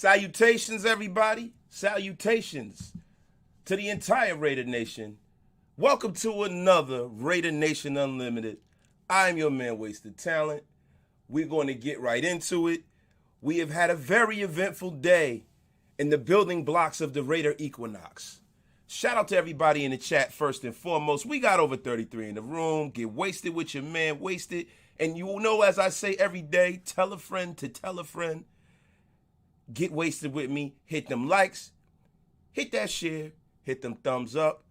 Salutations, everybody. Salutations to the entire Raider Nation. Welcome to another Raider Nation Unlimited. I'm your man, Wasted Talent. We're going to get right into it. We have had a very eventful day in the building blocks of the Raider equinox. Shout out to everybody in the chat first and foremost. We got over 33 in the room. Get wasted with your man, Wasted. And you know, as I say every day, tell a friend to tell a friend. Get wasted with me. Hit them likes. Hit that share. Hit them thumbs up.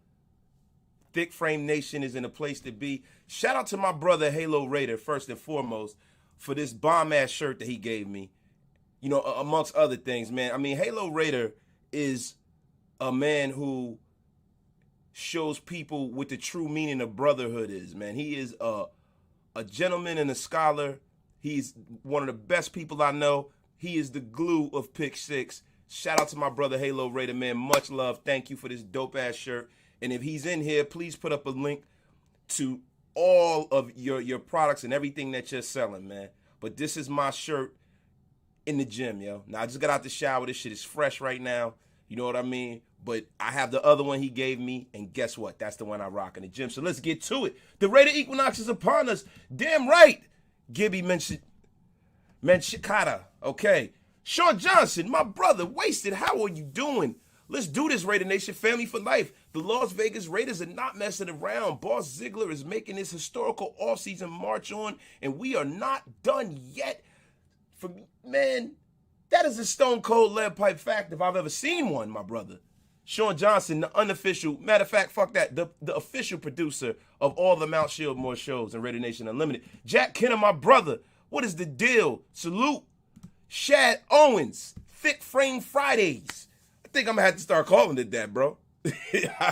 Thick Frame Nation is in a place to be. Shout out to my brother, Halo Raider, first and foremost, for this bomb-ass shirt that he gave me. You know, amongst other things, man. I mean, Halo Raider is a man who shows people what the true meaning of brotherhood is, man. He is a gentleman and a scholar. He's one of the best people I know. He is the glue of Pick 6. Shout out to my brother Halo Raider, man. Much love. Thank you for this dope-ass shirt. And if he's in here, please put up a link to all of your products and everything that you're selling, man. But this is my shirt in the gym, yo. Now, I just got out the shower. This shit is fresh right now. You know what I mean? But I have the other one he gave me, and guess what? That's the one I rock in the gym. So let's get to it. The Raider equinox is upon us. Damn right. Gibby Menchikata. Okay. Sean Johnson, my brother, Wasted, how are you doing? Let's do this, Raider Nation. Family for life. The Las Vegas Raiders are not messing around. Boss Ziegler is making his historical offseason march on, and we are not done yet. Man, that is a stone cold lead pipe fact if I've ever seen one, my brother. Sean Johnson, the unofficial, matter of fact, fuck that, the official producer of all the Mount Shieldmore shows in Raider Nation Unlimited. Jack Kenner, my brother, what is the deal? Salute. Shad Owens, Thick Frame Fridays. I think I'm going to have to start calling it that, bro. I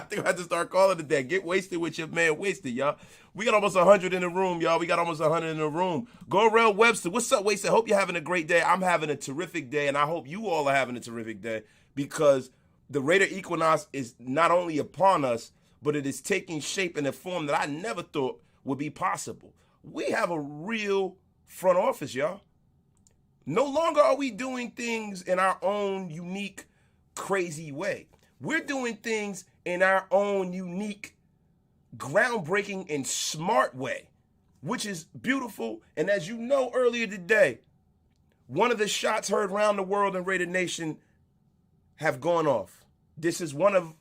think I have to start calling it that. Get wasted with your man, Wasted, y'all. We got almost 100 in the room, y'all. We got almost 100 in the room. Gorell Webster, what's up, Wasted? Hope you're having a great day. I'm having a terrific day, and I hope you all are having a terrific day because the Raider equinox is not only upon us, but it is taking shape in a form that I never thought would be possible. We have a real front office, y'all. No longer are we doing things in our own unique, crazy way. We're doing things in our own unique, groundbreaking, and smart way, which is beautiful. And as you know earlier today, one of the shots heard around the world in Raider Nation have gone off. This is one of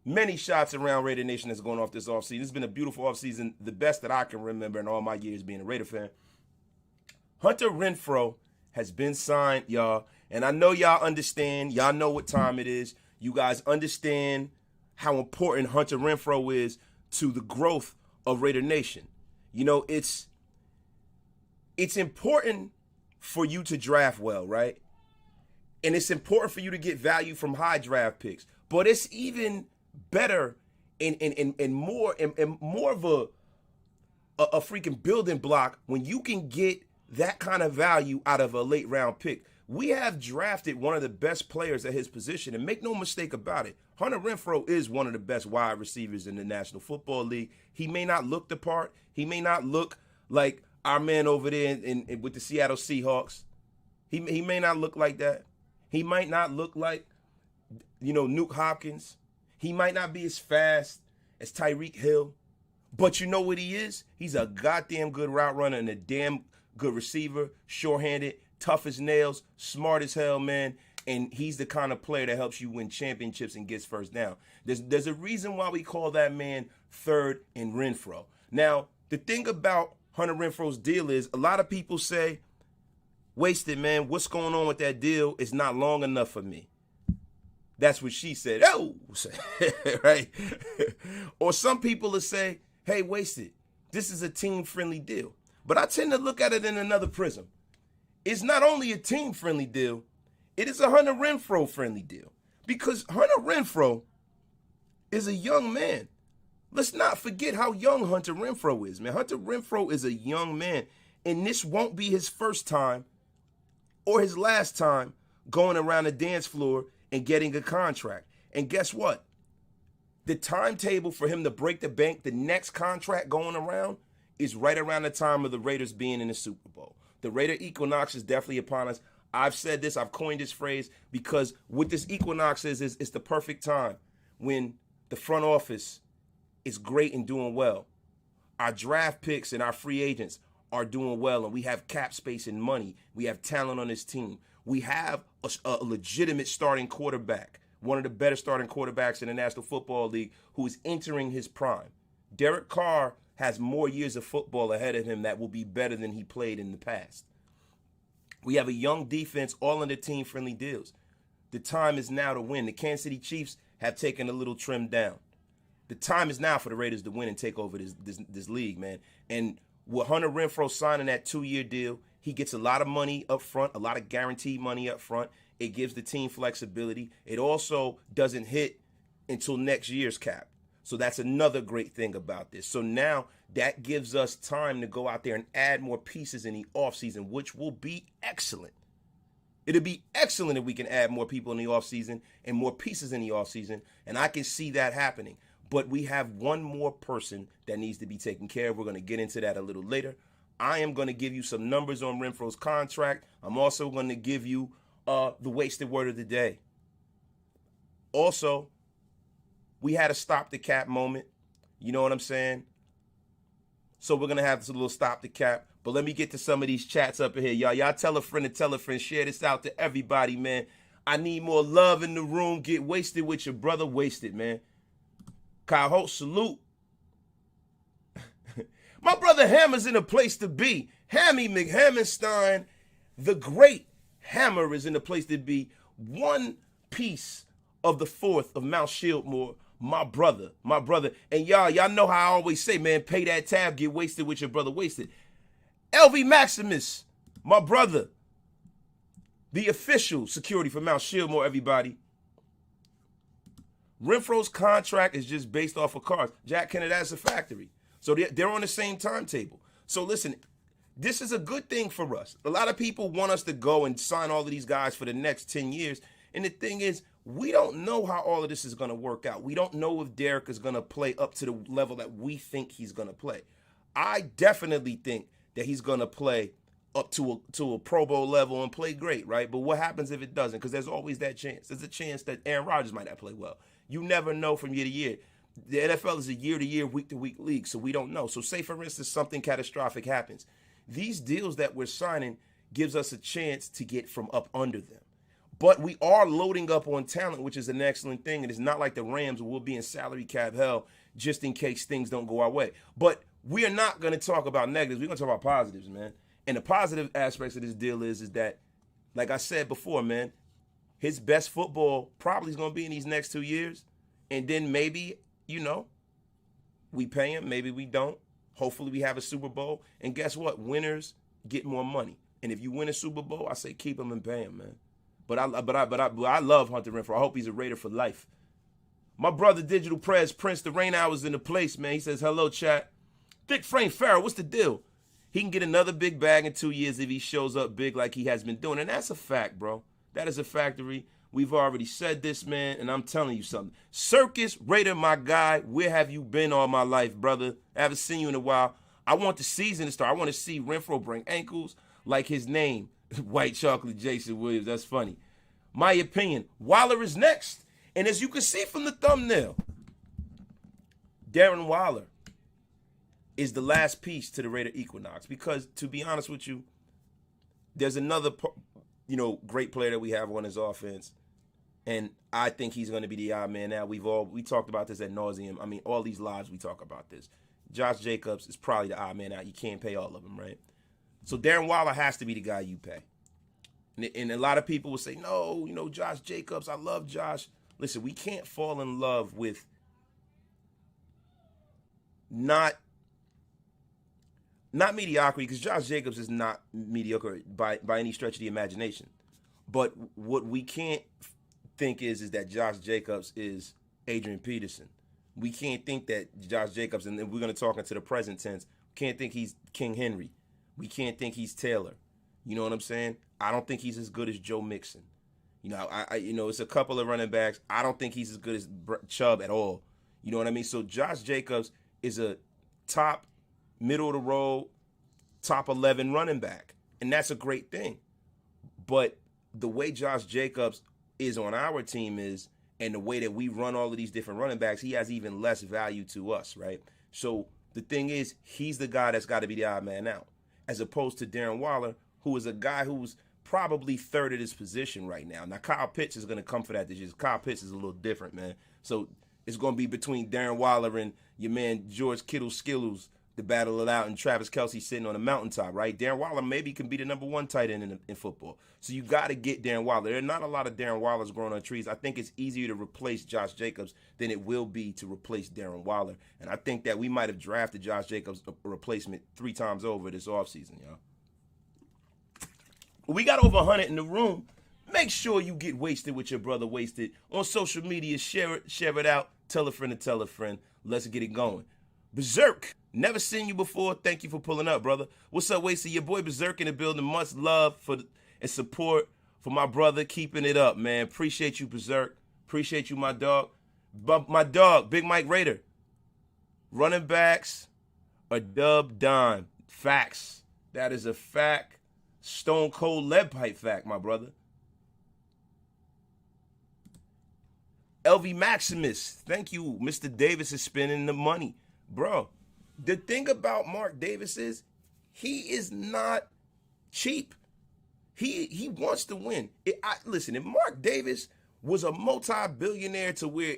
many shots around Raider Nation that's going off this offseason. It's been a beautiful offseason, the best that I can remember in all my years being a Raider fan. Hunter Renfrow has been signed, y'all. And I know y'all understand. Y'all know what time it is. You guys understand how important Hunter Renfrow is to the growth of Raider Nation. You know, it's important for you to draft well, right? And it's important for you to get value from high draft picks. But it's even better and more of a freaking building block when you can get that kind of value out of a late round pick. We have drafted one of the best players at his position, and make no mistake about it, Hunter Renfrow is one of the best wide receivers in the National Football League. He may not look the part. He may not look like our man over there with the Seattle Seahawks. He may not look like that. He might not look like, you know, Nuke Hopkins. He might not be as fast as Tyreek Hill. But you know what he is? He's a goddamn good route runner and a damn good receiver, sure-handed, tough as nails, smart as hell, man. And he's the kind of player that helps you win championships and gets first down. There's a reason why we call that man third in Renfrow. Now, the thing about Hunter Renfrow's deal is a lot of people say, Wasted, man, what's going on with that deal? It's not long enough for me. That's what she said. Oh, right? Or some people will say, hey, Wasted, this is a team-friendly deal. But I tend to look at it in another prism. It's not only a team-friendly deal, it is a Hunter Renfrow-friendly deal. Because Hunter Renfrow is a young man. Let's not forget how young Hunter Renfrow is, man. Hunter Renfrow is a young man, and this won't be his first time or his last time going around the dance floor and getting a contract. And guess what? The timetable for him to break the bank, the next contract going around, is right around the time of the Raiders being in the Super Bowl. The Raider equinox is definitely upon us. I've said this, I've coined this phrase because what this equinox is it's the perfect time when the front office is great and doing well. Our draft picks and our free agents are doing well, and we have cap space and money. We have talent on this team. We have a legitimate starting quarterback, one of the better starting quarterbacks in the National Football League, who is entering his prime. Derek Carr has more years of football ahead of him that will be better than he played in the past. We have a young defense, all under team-friendly deals. The time is now to win. The Kansas City Chiefs have taken a little trim down. The time is now for the Raiders to win and take over this league, man. And with Hunter Renfrow signing that 2-year deal, he gets a lot of money up front, a lot of guaranteed money up front. It gives the team flexibility. It also doesn't hit until next year's cap. So that's another great thing about this. So now that gives us time to go out there and add more pieces in the offseason, which will be excellent. It'll be excellent if we can add more people in the offseason and more pieces in the offseason, and I can see that happening. But we have one more person that needs to be taken care of. We're going to get into that a little later. I am going to give you some numbers on Renfrow's contract. I'm also going to give you the wasted word of the day. Also, we had a stop the cap moment. You know what I'm saying? So we're going to have this little stop the cap. But let me get to some of these chats up in here. Y'all tell a friend to tell a friend. Share this out to everybody, man. I need more love in the room. Get wasted with your brother. Wasted, man. Kyle Holt, salute. My brother Hammer's in a place to be. Hammy McHammerstein, the great Hammer, is in a place to be. One piece of the fourth of Mount Shieldmore. My brother. And y'all know how I always say, man, pay that tab, get wasted with your brother, wasted. LV Maximus, my brother. The official security for Mount Shieldmore, everybody. Renfrow's contract is just based off of cars. Jack Kennedy, that's a factory. So they're on the same timetable. So listen, this is a good thing for us. A lot of people want us to go and sign all of these guys for the next 10 years. And the thing is, we don't know how all of this is going to work out. We don't know if Derek is going to play up to the level that we think he's going to play. I definitely think that he's going to play up to a Pro Bowl level and play great, right? But what happens if it doesn't? Because there's always that chance. There's a chance that Aaron Rodgers might not play well. You never know from year to year. The NFL is a year-to-year, week-to-week league, so we don't know. So say, for instance, something catastrophic happens. These deals that we're signing gives us a chance to get from up under them. But we are loading up on talent, which is an excellent thing. And it's not like the Rams will be in salary cap hell just in case things don't go our way. But we are not going to talk about negatives. We're going to talk about positives, man. And the positive aspects of this deal is that, like I said before, man, his best football probably is going to be in these next 2 years. And then maybe, we pay him. Maybe we don't. Hopefully we have a Super Bowl. And guess what? Winners get more money. And if you win a Super Bowl, I say keep him and pay him, man. But I love Hunter Renfrow. I hope he's a Raider for life. My brother, Digital Prez Prince, the rain hours in the place, man. He says, hello, chat. Thick Frame Farrell, what's the deal? He can get another big bag in 2 years if he shows up big like he has been doing. And that's a fact, bro. That is a factory. We've already said this, man, and I'm telling you something. Circus Raider, my guy, where have you been all my life, brother? I haven't seen you in a while. I want the season to start. I want to see Renfrow bring ankles like his name. White Chocolate Jason Williams. That's funny. My opinion, Waller is next. And as you can see from the thumbnail, Darren Waller is the last piece to the Raider Equinox. Because, to be honest with you, there's another, great player that we have on his offense. And I think he's going to be the odd man out. We talked about this ad nauseum. I mean, all these lives we talk about this. Josh Jacobs is probably the odd man out. You can't pay all of them, right? So Darren Waller has to be the guy you pay. And a lot of people will say, no, Josh Jacobs, I love Josh. Listen, we can't fall in love with not mediocrity, because Josh Jacobs is not mediocre by any stretch of the imagination. But what we can't think is that Josh Jacobs is Adrian Peterson. We can't think that Josh Jacobs, and we're going to talk into the present tense, can't think he's King Henry. We can't think he's Taylor. You know what I'm saying? I don't think he's as good as Joe Mixon. It's a couple of running backs. I don't think he's as good as Chubb at all. You know what I mean? So Josh Jacobs is a top, middle of the road, top 11 running back. And that's a great thing. But the way Josh Jacobs is on our team is, and the way that we run all of these different running backs, he has even less value to us, right? So the thing is, he's the guy that's got to be the odd man out, as opposed to Darren Waller, who is a guy who's probably third at his position right now. Now, Kyle Pitts is going to come for that this year. Kyle Pitts is a little different, man. So it's going to be between Darren Waller and your man George Kittle Skittles to battle it out, and Travis Kelce sitting on a mountaintop, right? Darren Waller maybe can be the number one tight end in football. So you got to get Darren Waller. There are not a lot of Darren Wallers growing on trees. I think it's easier to replace Josh Jacobs than it will be to replace Darren Waller. And I think that we might have drafted Josh Jacobs a replacement 3 times over this offseason, y'all. We got over 100 in the room. Make sure you get wasted with your brother Wasted on social media. Share it out. Tell a friend to tell a friend. Let's get it going. Berserk. Never seen you before. Thank you for pulling up, brother. What's up, Wasted? Your boy Berserk in the building. Much love and support for my brother. Keeping it up, man. Appreciate you, Berserk. Appreciate you, my dog. My dog, Big Mike Raider. Running backs are dub dime. Facts. That is a fact. Stone cold lead pipe fact, my brother. LV Maximus. Thank you. Mr. Davis is spending the money. Bro, the thing about Mark Davis is he is not cheap. He wants to win. Listen, if Mark Davis was a multi-billionaire to where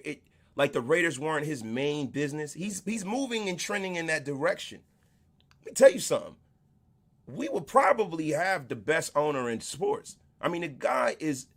like the Raiders weren't his main business, he's moving and trending in that direction. Let me tell you something. We would probably have the best owner in sports. I mean, the guy is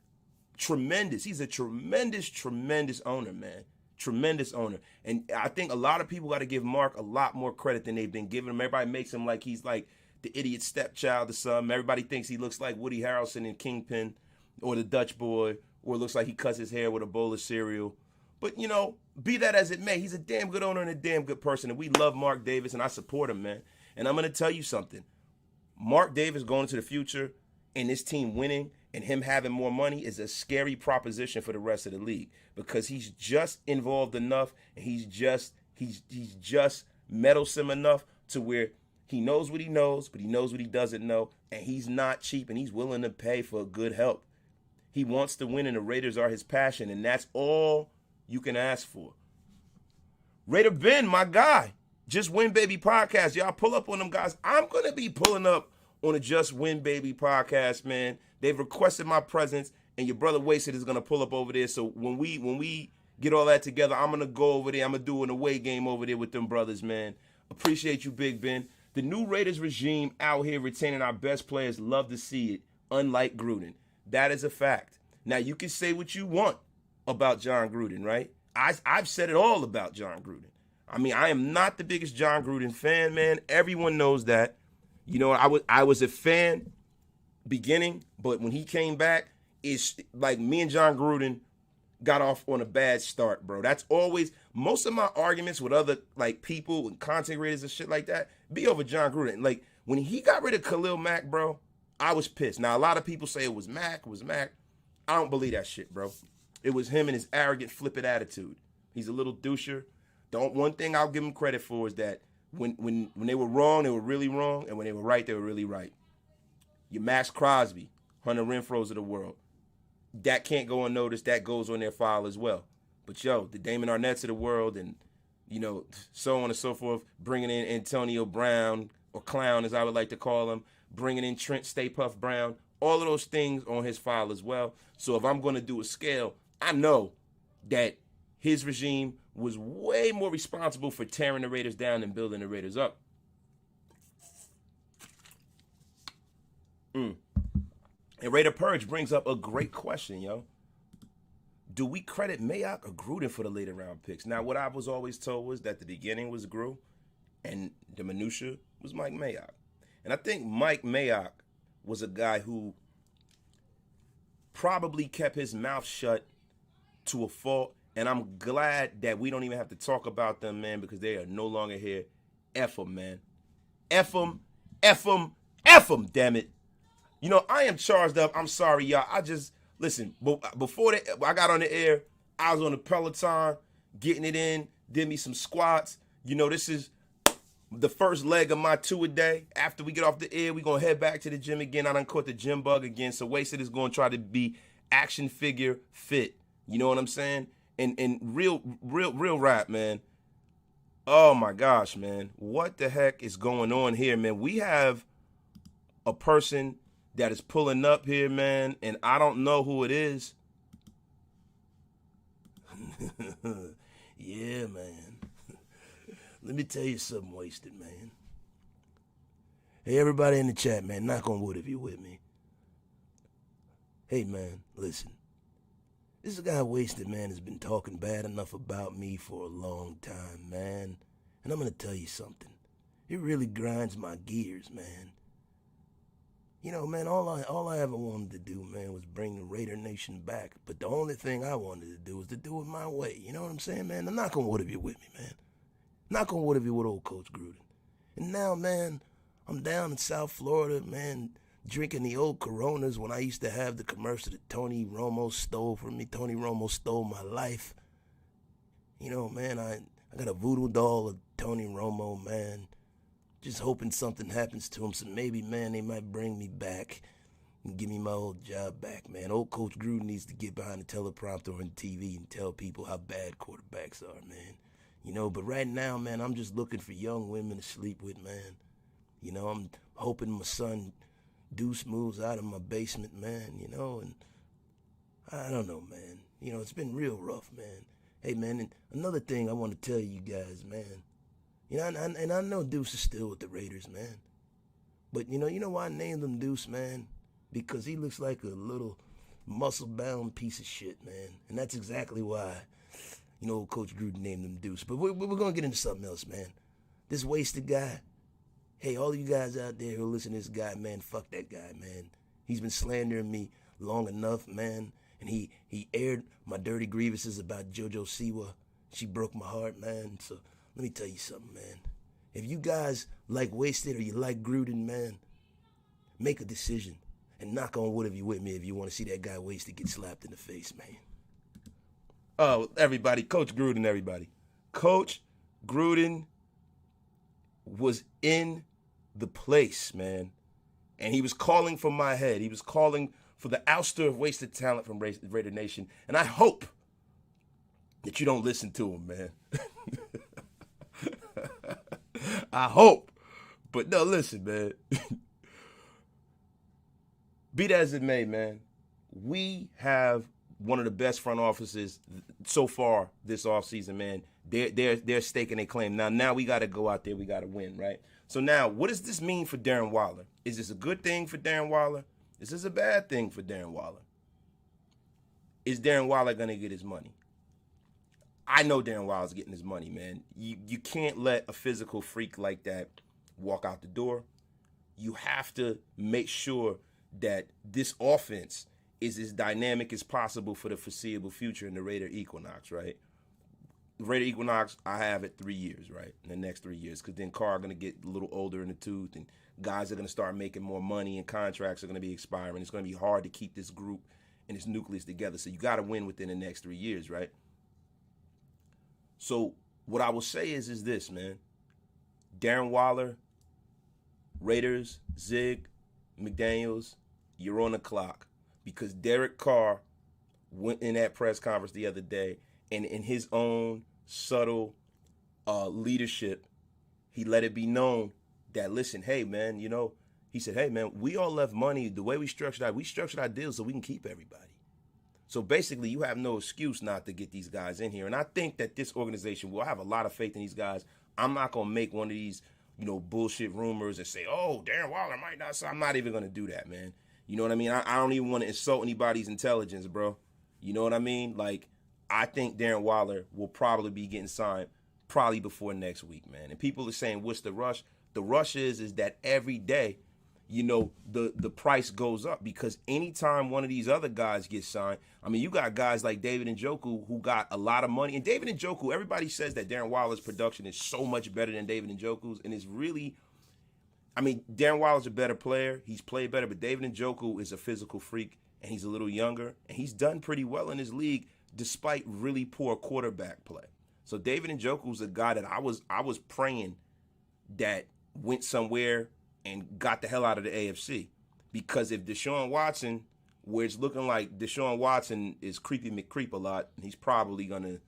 tremendous. He's a tremendous, tremendous owner, man. Tremendous owner. And I think a lot of people got to give Mark a lot more credit than they've been giving him. Everybody makes him like he's like the idiot stepchild or something. Everybody thinks he looks like Woody Harrelson in Kingpin or the Dutch Boy, or looks like he cuts his hair with a bowl of cereal. But, you know, be that as it may, he's a damn good owner and a damn good person. And we love Mark Davis, and I support him, man. And I'm going to tell you something. Mark Davis going into the future and this team winning and him having more money is a scary proposition for the rest of the league, because he's just involved enough and he's just meddlesome enough to where he knows what he knows, but he knows what he doesn't know, and he's not cheap, and he's willing to pay for good help. He wants to win, and the Raiders are his passion, and that's all you can ask for. Raider Ben, my guy. Just Win Baby podcast. Y'all pull up on them guys. I'm going to be pulling up on a Just Win Baby podcast, man. They've requested my presence, and your brother Wasted is going to pull up over there. So when we get all that together, I'm going to go over there. I'm going to do an away game over there with them brothers, man. Appreciate you, Big Ben. The new Raiders regime out here retaining our best players. Love to see it, unlike Gruden. That is a fact. Now, you can say what you want about John Gruden, right? I've said it all about John Gruden. I mean, I am not the biggest John Gruden fan, man. Everyone knows that. You know, I was a fan beginning, but when he came back, it's like me and John Gruden got off on a bad start, bro. That's always, most of my arguments with other like people and content creators and shit like that be over John Gruden. Like when he got rid of Khalil Mack, bro, I was pissed. Now, a lot of people say it was Mack. I don't believe that shit, bro. It was him and his arrogant, flippant attitude. He's a little doucher. One thing I'll give him credit for is that when they were wrong, they were really wrong, and when they were right, they were really right. Your Max Crosby, Hunter Renfrows of the world, that can't go unnoticed. That goes on their file as well. But yo, the Damon Arnett's of the world, and you know, so on and so forth, bringing in Antonio Brown, or Clown as I would like to call him, bringing in Trent Stay Puff Brown, all of those things on his file as well. So if I'm going to do a scale, I know that his regime was way more responsible for tearing the Raiders down than building the Raiders up. And Raider Purge brings up a great question, yo. Do we credit Mayock or Gruden for the later round picks? Now, what I was always told was that the beginning was Gru and the minutia was Mike Mayock. And I think Mike Mayock was a guy who probably kept his mouth shut to a fault. And I'm glad that we don't even have to talk about them, man, because they are no longer here. F them, man. F them, F them, F them, damn it. You know, I am charged up. I'm sorry, y'all. Listen, before I got on the air, I was on the Peloton, getting it in, did me some squats. You know, this is the first leg of my 2-a-day. After we get off the air, we're going to head back to the gym again. I done caught the gym bug again. So Wasted is going to try to be action figure fit. You know what I'm saying? And real rap, man. Oh, my gosh, man. What the heck is going on here, man? We have a person that is pulling up here, man, and I don't know who it is. Yeah, man. Let me tell you something, Wasted, man. Hey, everybody in the chat, man, knock on wood if you're with me. Hey, man, listen. This guy Wasted, man, has been talking bad enough about me for a long time, man. And I'm going to tell you something. It really grinds my gears, man. You know, man, all I ever wanted to do, man, was bring the Raider Nation back. But the only thing I wanted to do was to do it my way. You know what I'm saying, man? Now, knock on wood if you're with me, man. Knock on wood if you're with old Coach Gruden. And now, man, I'm down in South Florida, man, drinking the old Coronas when I used to have the commercial that Tony Romo stole from me. Tony Romo stole my life. You know, man, I got a voodoo doll of Tony Romo, man. Just hoping something happens to him, so maybe, man, they might bring me back and give me my old job back, man. Old Coach Gruden needs to get behind the teleprompter on TV and tell people how bad quarterbacks are, man. You know, but right now, man, I'm just looking for young women to sleep with, man. You know, I'm hoping my son Deuce moves out of my basement, man, you know, and I don't know, man. You know, it's been real rough, man. Hey, man, and another thing I want to tell you guys, man. You know, and I know Deuce is still with the Raiders, man. But, you know why I named him Deuce, man? Because he looks like a little muscle-bound piece of shit, man. And that's exactly why, you know, Coach Gruden named him Deuce. But we're going to get into something else, man. This Wasted guy. Hey, all you guys out there who listen to this guy, man, fuck that guy, man. He's been slandering me long enough, man. And he aired my dirty grievances about JoJo Siwa. She broke my heart, man. So let me tell you something, man. If you guys like Wasted or you like Gruden, man, make a decision. And knock on wood if you're with me if you want to see that guy Wasted get slapped in the face, man. Oh, everybody, Coach Gruden, everybody. Coach Gruden was in the place, man. And he was calling for my head. He was calling for the ouster of wasted talent from Raider Nation. And I hope that you don't listen to him, man. I hope. But no, listen, man. Be that as it may, man, we have one of the best front offices so far this offseason, man. They're staking a claim. Now we got to go out there. We got to win, right? So now, what does this mean for Darren Waller? Is this a good thing for Darren Waller? Is this a bad thing for Darren Waller? Is Darren Waller going to get his money? I know Darren Waller's getting his money, man. You can't let a physical freak like that walk out the door. You have to make sure that this offense is as dynamic as possible for the foreseeable future in the Raider Equinox, right? Raider Equinox, I have it 3 years, right? In the next 3 years, because then Carr are going to get a little older in the tooth, and guys are going to start making more money, and contracts are going to be expiring. It's going to be hard to keep this group and this nucleus together. So you got to win within the next 3 years, right? So what I will say is this, man. Darren Waller, Raiders, Zig, McDaniels, you're on the clock, because Derek Carr went in that press conference the other day, and in his own subtle leadership, he let it be known that, listen, hey, man, you know, he said, hey, man, we all left money. The way we structured our deals so we can keep everybody. So basically, you have no excuse not to get these guys in here. And I think that this organization will have a lot of faith in these guys. I'm not going to make one of these, you know, bullshit rumors and say, oh, Darren Waller might not. So I'm not even going to do that, man. You know what I mean? I don't even want to insult anybody's intelligence, bro. You know what I mean? Like, I think Darren Waller will probably be getting signed probably before next week, man. And people are saying, what's the rush? The rush is that every day, you know, the price goes up, because anytime one of these other guys gets signed, I mean, you got guys like David Njoku who got a lot of money. And David Njoku, everybody says that Darren Waller's production is so much better than David Njoku's, and it's really, I mean, Darren Waller's a better player. He's played better, but David Njoku is a physical freak, and he's a little younger, and he's done pretty well in his league despite really poor quarterback play. So David Njoku's a guy that I was praying that went somewhere and got the hell out of the AFC. Because if Deshaun Watson, where it's looking like Deshaun Watson is creepy McCreep a lot, he's probably going to,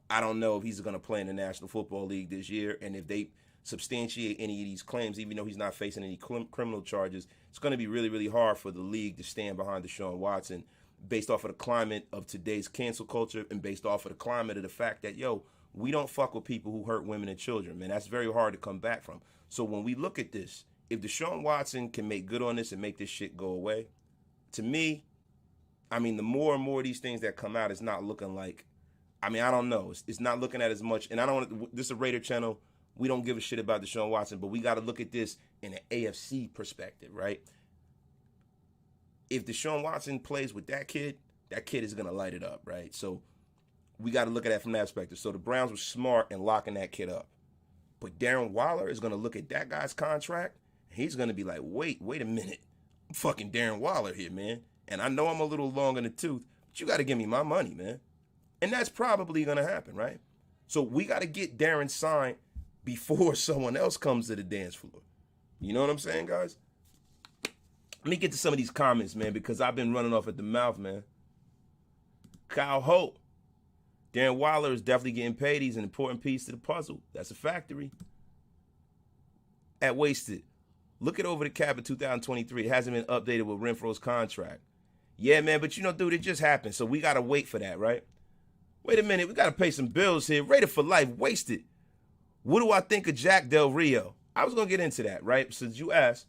I don't know if he's going to play in the National Football League this year. And if they substantiate any of these claims, even though he's not facing any criminal charges, it's going to be really, really hard for the league to stand behind Deshaun Watson based off of the climate of today's cancel culture and based off of the climate of the fact that, we don't fuck with people who hurt women and children, man. That's very hard to come back from. So when we look at this, if Deshaun Watson can make good on this and make this shit go away, to me, I mean, the more and more of these things that come out, it's not looking like, I mean, I don't know. It's not looking at as much, and I don't want to, this is a Raider channel. We don't give a shit about Deshaun Watson, but we got to look at this in an AFC perspective, right? If Deshaun Watson plays with that kid is going to light it up, right? So we got to look at that from that perspective. So the Browns were smart in locking that kid up. But Darren Waller is going to look at that guy's contract. He's going to be like, wait a minute. I'm fucking Darren Waller here, man. And I know I'm a little long in the tooth, but you got to give me my money, man. And that's probably going to happen, right? So we got to get Darren signed before someone else comes to the dance floor. You know what I'm saying, guys? Let me get to some of these comments, man, because I've been running off at the mouth, man. Kyle Holt. Darren Waller is definitely getting paid. He's an important piece to the puzzle. That's a factory. At Wasted. Look it over the cap of 2023. It hasn't been updated with Renfrow's contract. Yeah, man, but dude, it just happened. So we got to wait for that, right? Wait a minute. We got to pay some bills here. Rated for life. Wasted. What do I think of Jack Del Rio? I was going to get into that, right? Since you asked.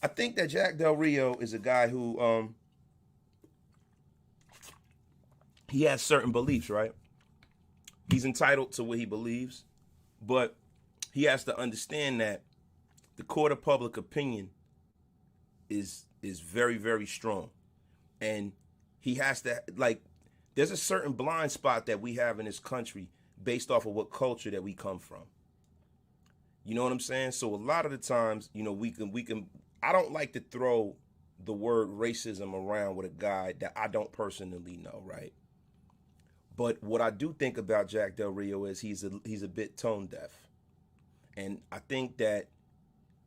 I think that Jack Del Rio is a guy who, he has certain beliefs, right? He's entitled to what he believes, but he has to understand that the court of public opinion is very, very strong. And he has to, there's a certain blind spot that we have in this country based off of what culture that we come from. You know what I'm saying? So a lot of the times, we can, I don't like to throw the word racism around with a guy that I don't personally know, right? But what I do think about Jack Del Rio is he's a bit tone deaf. And I think that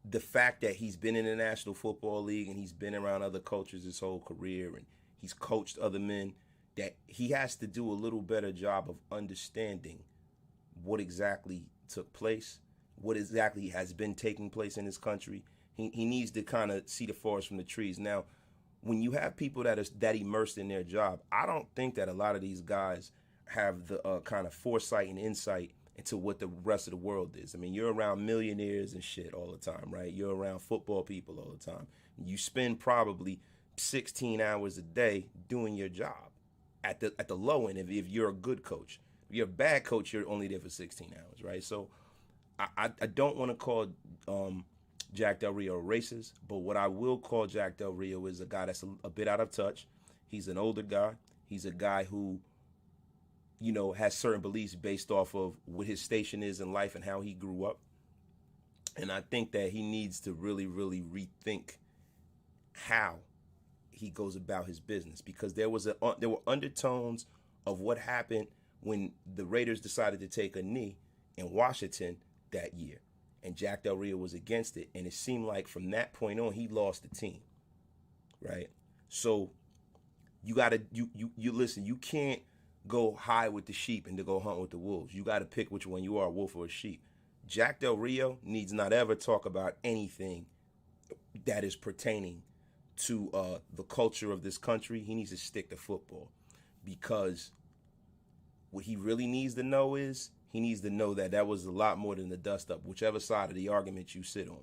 the fact that he's been in the National Football League and he's been around other coaches his whole career and he's coached other men, that he has to do a little better job of understanding what exactly took place, what exactly has been taking place in this country. He needs to kind of see the forest from the trees. Now, when you have people that are that immersed in their job, I don't think that a lot of these guys have the kind of foresight and insight into what the rest of the world is. I mean, you're around millionaires and shit all the time, right? You're around football people all the time. You spend probably 16 hours a day doing your job at the low end if you're a good coach. If you're a bad coach, you're only there for 16 hours, right? So I don't want to call Jack Del Rio racist, but what I will call Jack Del Rio is a guy that's a bit out of touch. He's an older guy. He's a guy who, has certain beliefs based off of what his station is in life and how he grew up. And I think that he needs to really, really rethink how he goes about his business, because there were undertones of what happened when the Raiders decided to take a knee in Washington that year. And Jack Del Rio was against it. And it seemed like from that point on, he lost the team, right? So you got to, you listen, you can't go hide with the sheep and to go hunt with the wolves. You got to pick which one you are, a wolf or a sheep. Jack Del Rio needs not ever talk about anything that is pertaining to the culture of this country. He needs to stick to football, because what he really needs to know is he needs to know that was a lot more than the dust up, whichever side of the argument you sit on.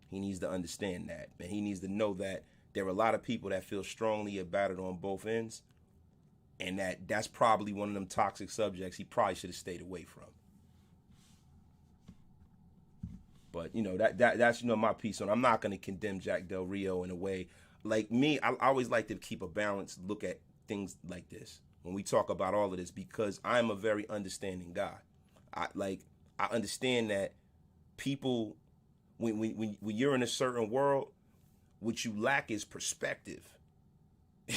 He needs to understand that. And he needs to know that there are a lot of people that feel strongly about it on both ends, and that's probably one of them toxic subjects he probably should have stayed away from. But, that's my piece on it. I'm not going to condemn Jack Del Rio in a way. Like me, I always like to keep a balanced look at things like this when we talk about all of this, because I'm a very understanding guy. I understand that people, when you're in a certain world, what you lack is perspective.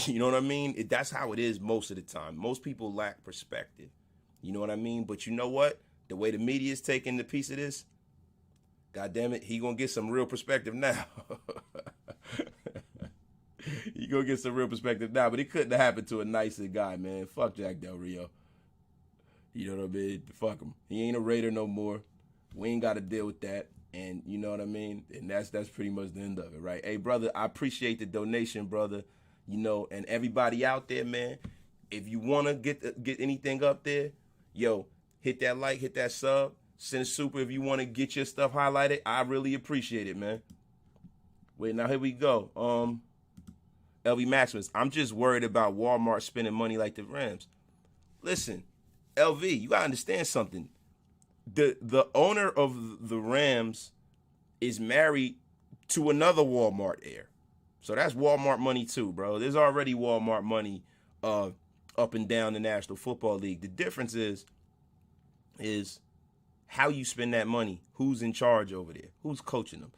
You know what I mean? That's how it is most of the time. Most people lack perspective. You know what I mean? But you know what? The way the media is taking the piece of this, God damn it, he gonna get some real perspective now. He gonna get some real perspective now, but it couldn't have happened to a nicer guy, man. Fuck Jack Del Rio. You know what I mean? Fuck him. He ain't a Raider no more. We ain't got to deal with that. And you know what I mean? And that's pretty much the end of it, right? Hey, brother, I appreciate the donation, brother. You know, and everybody out there, man, if you want to get anything up there, yo, hit that like, hit that sub, send a super if you want to get your stuff highlighted. I really appreciate it, man. Wait, now here we go. LV Maximus, I'm just worried about Walmart spending money like the Rams. Listen, LV, you got to understand something. The owner of the Rams is married to another Walmart heir. So that's Walmart money too, bro. There's already Walmart money up and down the National Football League. The difference is how you spend that money, who's in charge over there, who's coaching them.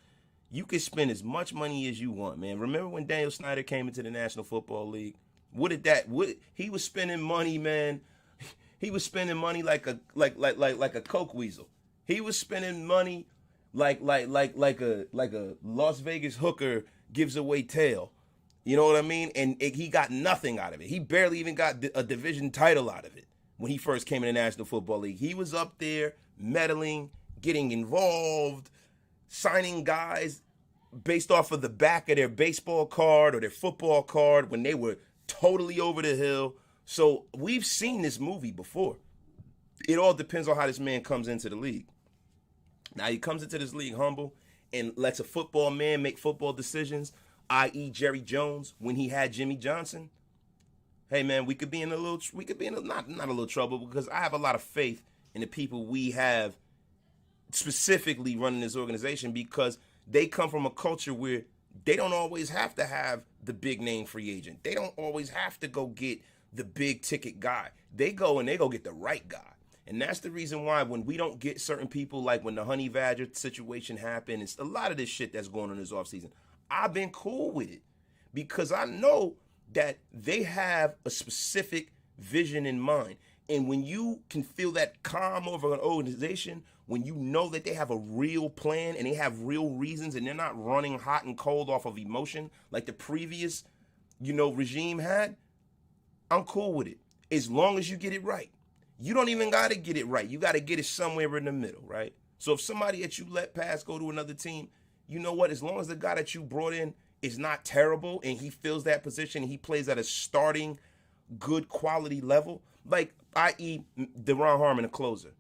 You can spend as much money as you want, man. Remember when Daniel Snyder came into the National Football League? He was spending money, man. He was spending money like a coke weasel. He was spending money like a Las Vegas hooker gives away tail. You know what I mean? And he got nothing out of it. He barely even got a division title out of it when he first came in the National Football League. He was up there meddling, getting involved, signing guys based off of the back of their baseball card or their football card when they were totally over the hill. So we've seen this movie before. It all depends on how this man comes into the league. Now, he comes into this league humble and lets a football man make football decisions, i.e. Jerry Jones when he had Jimmy Johnson. Hey, man, we could be in not a little trouble, because I have a lot of faith in the people we have specifically running this organization, because they come from a culture where they don't always have to have the big name free agent. They don't always have to go get the big ticket guy. They go get the right guy. And that's the reason why when we don't get certain people, like when the Honey Badger situation happened, it's a lot of this shit that's going on this offseason. I've been cool with it because I know that they have a specific vision in mind. And when you can feel that calm over an organization, when you know that they have a real plan and they have real reasons and they're not running hot and cold off of emotion like the previous, regime had, I'm cool with it. As long as you get it right. You don't even got to get it right. You got to get it somewhere in the middle, right? So if somebody that you let pass go to another team, you know what? As long as the guy that you brought in is not terrible and he fills that position, he plays at a starting good quality level, like i.e. Deron Harmon, a closer.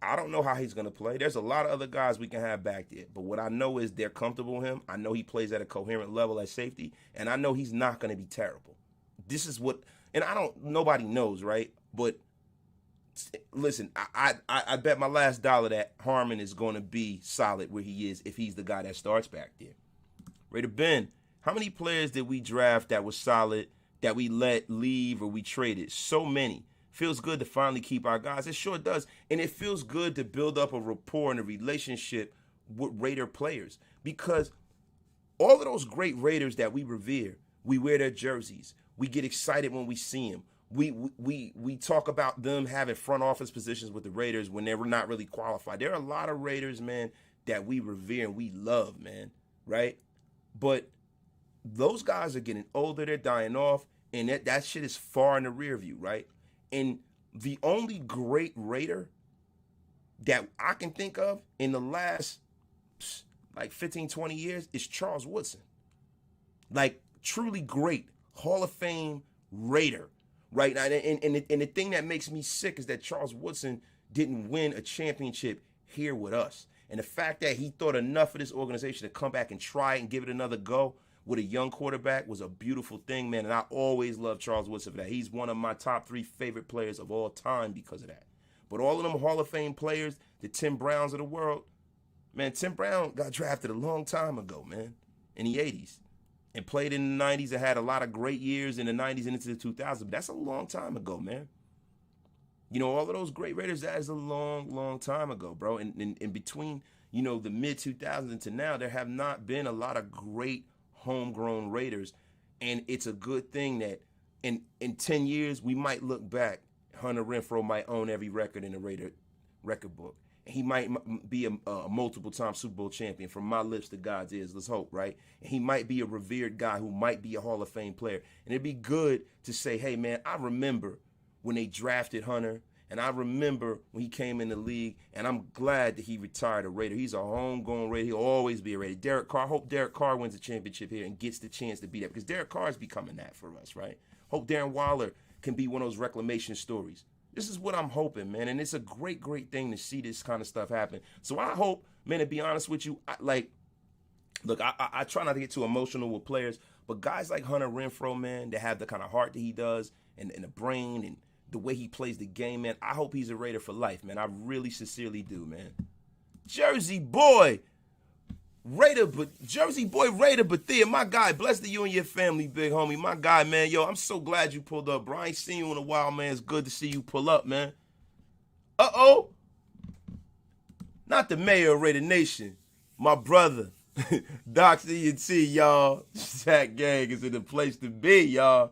I don't know how he's going to play. There's a lot of other guys we can have back there. But what I know is they're comfortable with him. I know he plays at a coherent level at safety. And I know he's not going to be terrible. This is what, and nobody knows, right? But listen, I bet my last dollar that Harmon is going to be solid where he is if he's the guy that starts back there. Raider Ben, how many players did we draft that was solid, that we let leave or we traded? So many. Feels good to finally keep our guys. It sure does. And it feels good to build up a rapport and a relationship with Raider players, because all of those great Raiders that we revere, we wear their jerseys. We get excited when we see them. We talk about them having front office positions with the Raiders when they were not really qualified. There are a lot of Raiders, man, that we revere and we love, man, right? But those guys are getting older. They're dying off, and that shit is far in the rear view, right? And the only great Raider that I can think of in the last, 15, 20 years is Charles Woodson. Like, truly great Hall of Fame Raider, right? And the thing that makes me sick is that Charles Woodson didn't win a championship here with us. And the fact that he thought enough of this organization to come back and try it and give it another go with a young quarterback was a beautiful thing, man. And I always loved Charles Woodson for that. He's one of my top 3 favorite players of all time because of that. But all of them Hall of Fame players, the Tim Browns of the world, man, Tim Brown got drafted a long time ago, man, in the 80s. And played in the 90s and had a lot of great years in the 90s and into the 2000s. But that's a long time ago, man. All of those great Raiders, that is a long, long time ago, bro. And in between, the mid-2000s and to now, there have not been a lot of great homegrown Raiders. And it's a good thing that in 10 years, we might look back. Hunter Renfrow might own every record in the Raider record book. He might be a multiple-time Super Bowl champion from my lips to God's ears. Let's hope, right? And he might be a revered guy who might be a Hall of Fame player. And it'd be good to say, hey, man, I remember when they drafted Hunter, and I remember when he came in the league, and I'm glad that he retired a Raider. He's a homegrown Raider. He'll always be a Raider. Derek Carr, hope Derek Carr wins a championship here and gets the chance to be that, because Derek Carr is becoming that for us, right? Hope Darren Waller can be one of those reclamation stories. This is what I'm hoping, man, and it's a great, great thing to see this kind of stuff happen. So I hope, man, to be honest with you, I try not to get too emotional with players, but guys like Hunter Renfrow, man, that have the kind of heart that he does and the brain and the way he plays the game, man, I hope he's a Raider for life, man. I really sincerely do, man. Jersey boy, Raider Bethia, my guy, blessed to you and your family, big homie. My guy, man, yo, I'm so glad you pulled up, bro. I ain't seen you in a while, man. It's good to see you pull up, man. Uh-oh. Not the mayor of Raider Nation, my brother, Doc ENT, y'all. Shaq Gang is in the place to be, y'all.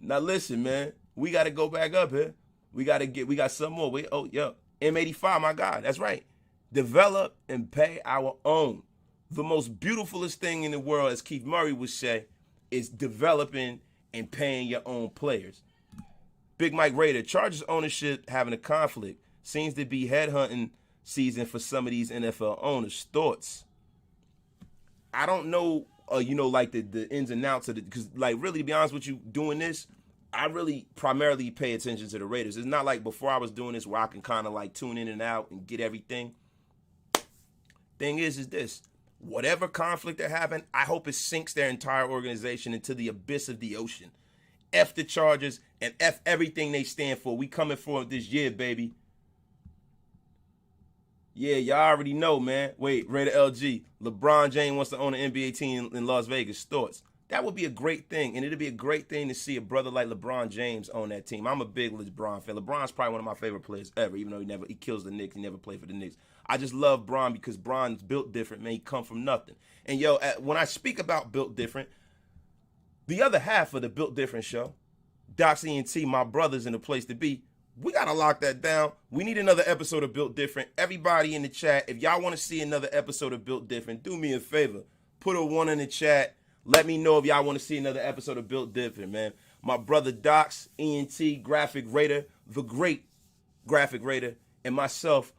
Now listen, man, we got to go back up here. We got some more. M85, my guy, that's right. Develop and pay our own. The most beautifulest thing in the world, as Keith Murray would say, is developing and paying your own players. Big Mike Raider, Chargers ownership having a conflict. Seems to be headhunting season for some of these NFL owners. Thoughts? I don't know, the ins and outs of it, because, really, to be honest with you, doing this, I really primarily pay attention to the Raiders. It's not like before I was doing this where I can kind of, tune in and out and get everything. Thing is this, whatever conflict that happened, I hope it sinks their entire organization into the abyss of the ocean. F the Chargers and F everything they stand for. We coming for it this year, baby. Yeah, y'all already know, man. Wait, Raider LG. LeBron James wants to own an NBA team in Las Vegas. Thoughts? That would be a great thing, and it'd be a great thing to see a brother like LeBron James own that team. I'm a big LeBron fan. LeBron's probably one of my favorite players ever, even though he kills the Knicks. He never played for the Knicks. I just love Bron because Bron's built different, man. He come from nothing. And, when I speak about built different, the other half of the Built Different show, Doc ENT, my brother's in the place to be, we got to lock that down. We need another episode of Built Different. Everybody in the chat, if y'all want to see another episode of Built Different, do me a favor. Put a 1 in the chat. Let me know if y'all want to see another episode of Built Different, man. My brother Docs, ENT, Graphic Raider, the great Graphic Raider, and myself,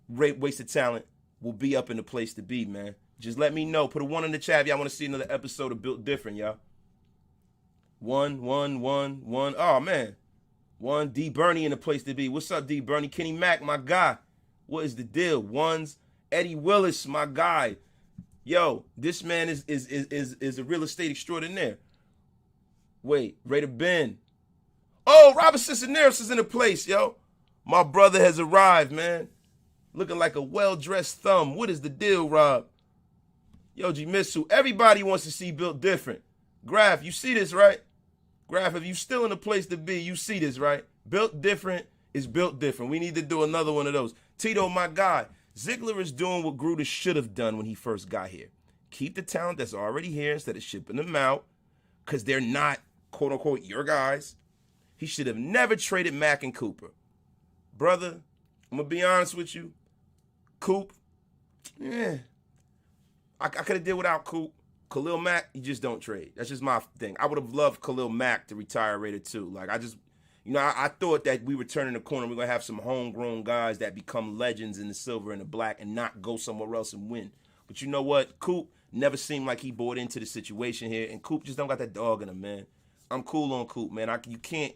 Wasted Talent, will be up in the place to be, man. Just let me know. Put a 1 in the chat if y'all want to see another episode of Built Different, y'all. 1. Oh, man. 1, D. Bernie in the place to be. What's up, D. Bernie? Kenny Mack, my guy. What is the deal? 1's Eddie Willis, my guy. Yo, this man is a real estate extraordinaire. Wait, Raider Ben. Oh, Robert Cisneros is in the place, yo. My brother has arrived, man. Looking like a well-dressed thumb. What is the deal, Rob? Yo, G-Missu, everybody wants to see Built Different. Graph, you see this, right? Graph, if you still in the place to be, you see this, right? Built Different is Built Different. We need to do another one of those. Tito, my guy. Ziegler is doing what Gruden should have done when he first got here. Keep the talent that's already here instead of shipping them out because they're not, quote-unquote, your guys. He should have never traded Mack and Cooper. Brother, I'm going to be honest with you. Coop, I could have did without Coop. Khalil Mack, you just don't trade. That's just my thing. I would have loved Khalil Mack to retire Raider too. I thought that we were turning the corner. We're going to have some homegrown guys that become legends in the silver and the black and not go somewhere else and win. But you know what? Coop never seemed like he bought into the situation here, and Coop just don't got that dog in him, man. I'm cool on Coop, man. You can't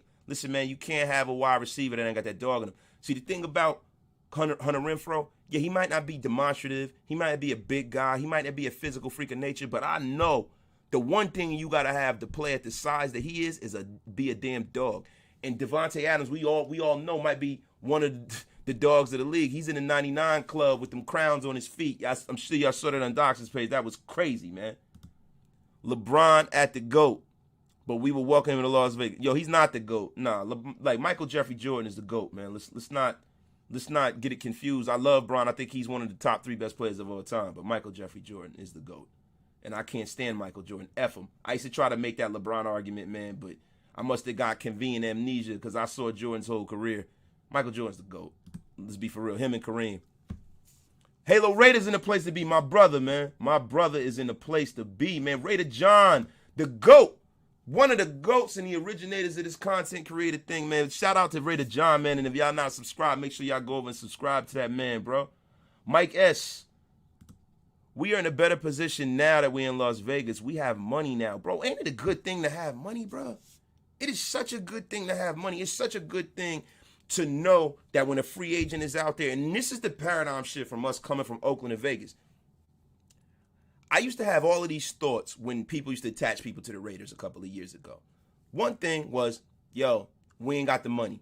have a wide receiver that ain't got that dog in him. See, the thing about Hunter Renfrow, yeah, he might not be demonstrative. He might not be a big guy. He might not be a physical freak of nature, but I know the one thing you got to have to play at the size that he is be a damn dog. And Devontae Adams, we all know, might be one of the dogs of the league. He's in the 99 club with them crowns on his feet. I'm sure y'all saw that on Doc's page. That was crazy, man. LeBron at the GOAT, but we will welcome him to Las Vegas. Yo, he's not the GOAT. Nah, Michael Jeffrey Jordan is the GOAT, man. Let's not get it confused. I love Bron. I think he's one of the top 3 best players of all time, but Michael Jeffrey Jordan is the GOAT. And I can't stand Michael Jordan. F him. I used to try to make that LeBron argument, man, but I must have got convenient amnesia because I saw Jordan's whole career. Michael Jordan's the GOAT. Let's be for real. Him and Kareem. Halo Raiders in the place to be. My brother, man. My brother is in the place to be, man. Raider John, the GOAT. One of the GOATs and the originators of this content creator thing, man. Shout out to Raider John, man. And if y'all not subscribed, make sure y'all go over and subscribe to that man, bro. Mike S. We are in a better position now that we're in Las Vegas. We have money now, bro. Ain't it a good thing to have money, bro? It is such a good thing to have money. It's such a good thing to know that when a free agent is out there, and this is the paradigm shift from us coming from Oakland and Vegas. I used to have all of these thoughts when people used to attach people to the Raiders a couple of years ago. One thing was, yo, we ain't got the money.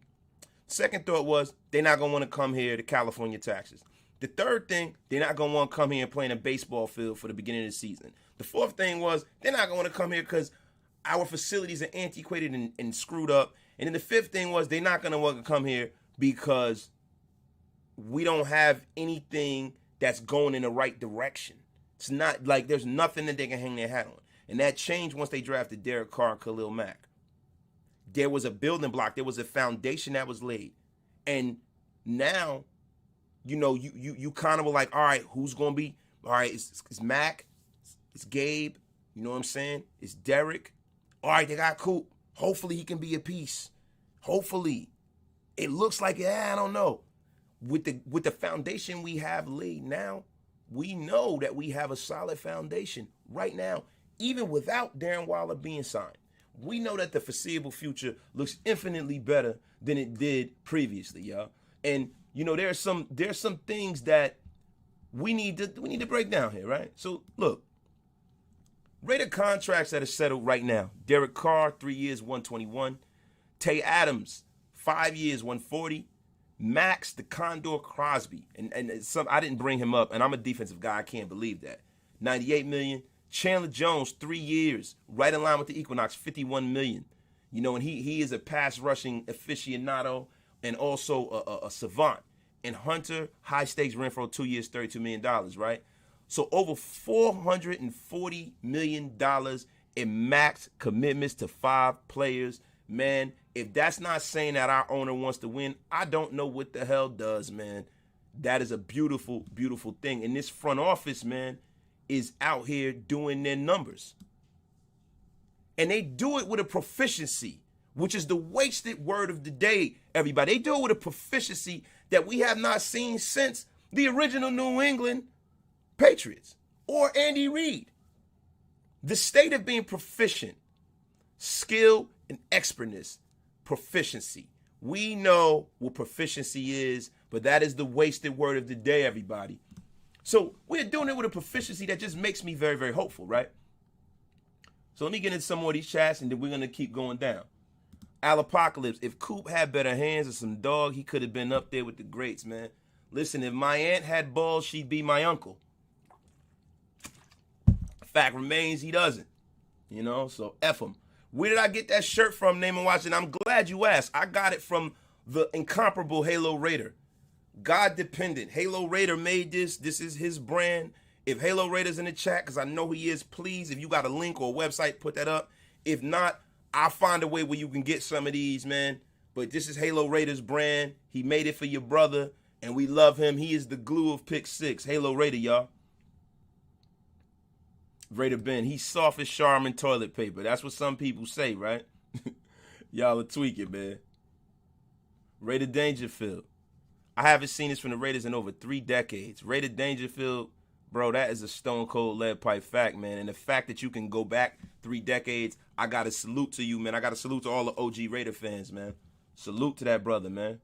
Second thought was, they're not going to want to come here to California taxes. The third thing, they're not going to want to come here and play in a baseball field for the beginning of the season. The fourth thing was, they're not going to want to come here because our facilities are antiquated and screwed up. And then the fifth thing was, they're not going to want to come here because we don't have anything that's going in the right direction. It's not like there's nothing that they can hang their hat on. And that changed once they drafted Derek Carr and Khalil Mack. There was a building block. There was a foundation that was laid. And now, you know, you kind of were like, all right, who's going to be? All right, it's Mack. It's Gabe. You know what I'm saying? It's Derek. All right, they got Coop. Hopefully he can be a piece. Hopefully. It looks like, I don't know. With the foundation we have laid now, we know that we have a solid foundation right now, even without Darren Waller being signed. We know that the foreseeable future looks infinitely better than it did previously, y'all. And you know, there's some things that we need to break down here, right? So look, Raider contracts that are settled right now. Derek Carr, 3 years, 121. Tay Adams, 5 years, 140. Max the Condor Crosby, and some I didn't bring him up, and I'm a defensive guy. I can't believe that. $98 million. Chandler Jones, 3 years, right in line with the Equinox, $51 million. You know, and he is a pass rushing aficionado and also a savant. And Hunter, high stakes Renfrow, 2 years, $32 million, right? So over $440 million in max commitments to 5 players. Man, if that's not saying that our owner wants to win, I don't know what the hell does, man. That is a beautiful, beautiful thing. And this front office, man, is out here doing their numbers. And they do it with a proficiency, which is the wasted word of the day, everybody. They do it with a proficiency that we have not seen since the original New England Patriots or Andy Reid. The state of being proficient, skill and expertness, proficiency. We know what proficiency is, but that is the wasted word of the day, everybody. So we're doing it with a proficiency that just makes me very, very hopeful, right? So let me get into some more of these chats, and then we're going to keep going down. Alapocalypse, if Coop had better hands or some dog, he could have been up there with the greats, man. Listen, if my aunt had balls, she'd be my uncle. Fact remains, he doesn't. You know, so F him. Where did I get that shirt from, Name and Watch? And I'm glad you asked. I got it from the incomparable Halo Raider. God dependent. Halo Raider made this. This is his brand. If Halo Raider's in the chat, because I know he is, please, if you got a link or a website, put that up. If not, I'll find a way where you can get some of these, man. But this is Halo Raider's brand. He made it for your brother, and we love him. He is the glue of Pick 6. Halo Raider, y'all. Raider Ben, he's soft as Charmin toilet paper. That's what some people say, right? Y'all are tweaking, man. Raider Dangerfield. I haven't seen this from the Raiders in over 3 decades. Raider Dangerfield, bro, that is a stone cold lead pipe fact, man. And the fact that you can go back 3 decades, I got to salute to you, man. I got to salute to all the OG Raider fans, man. Salute to that brother, man.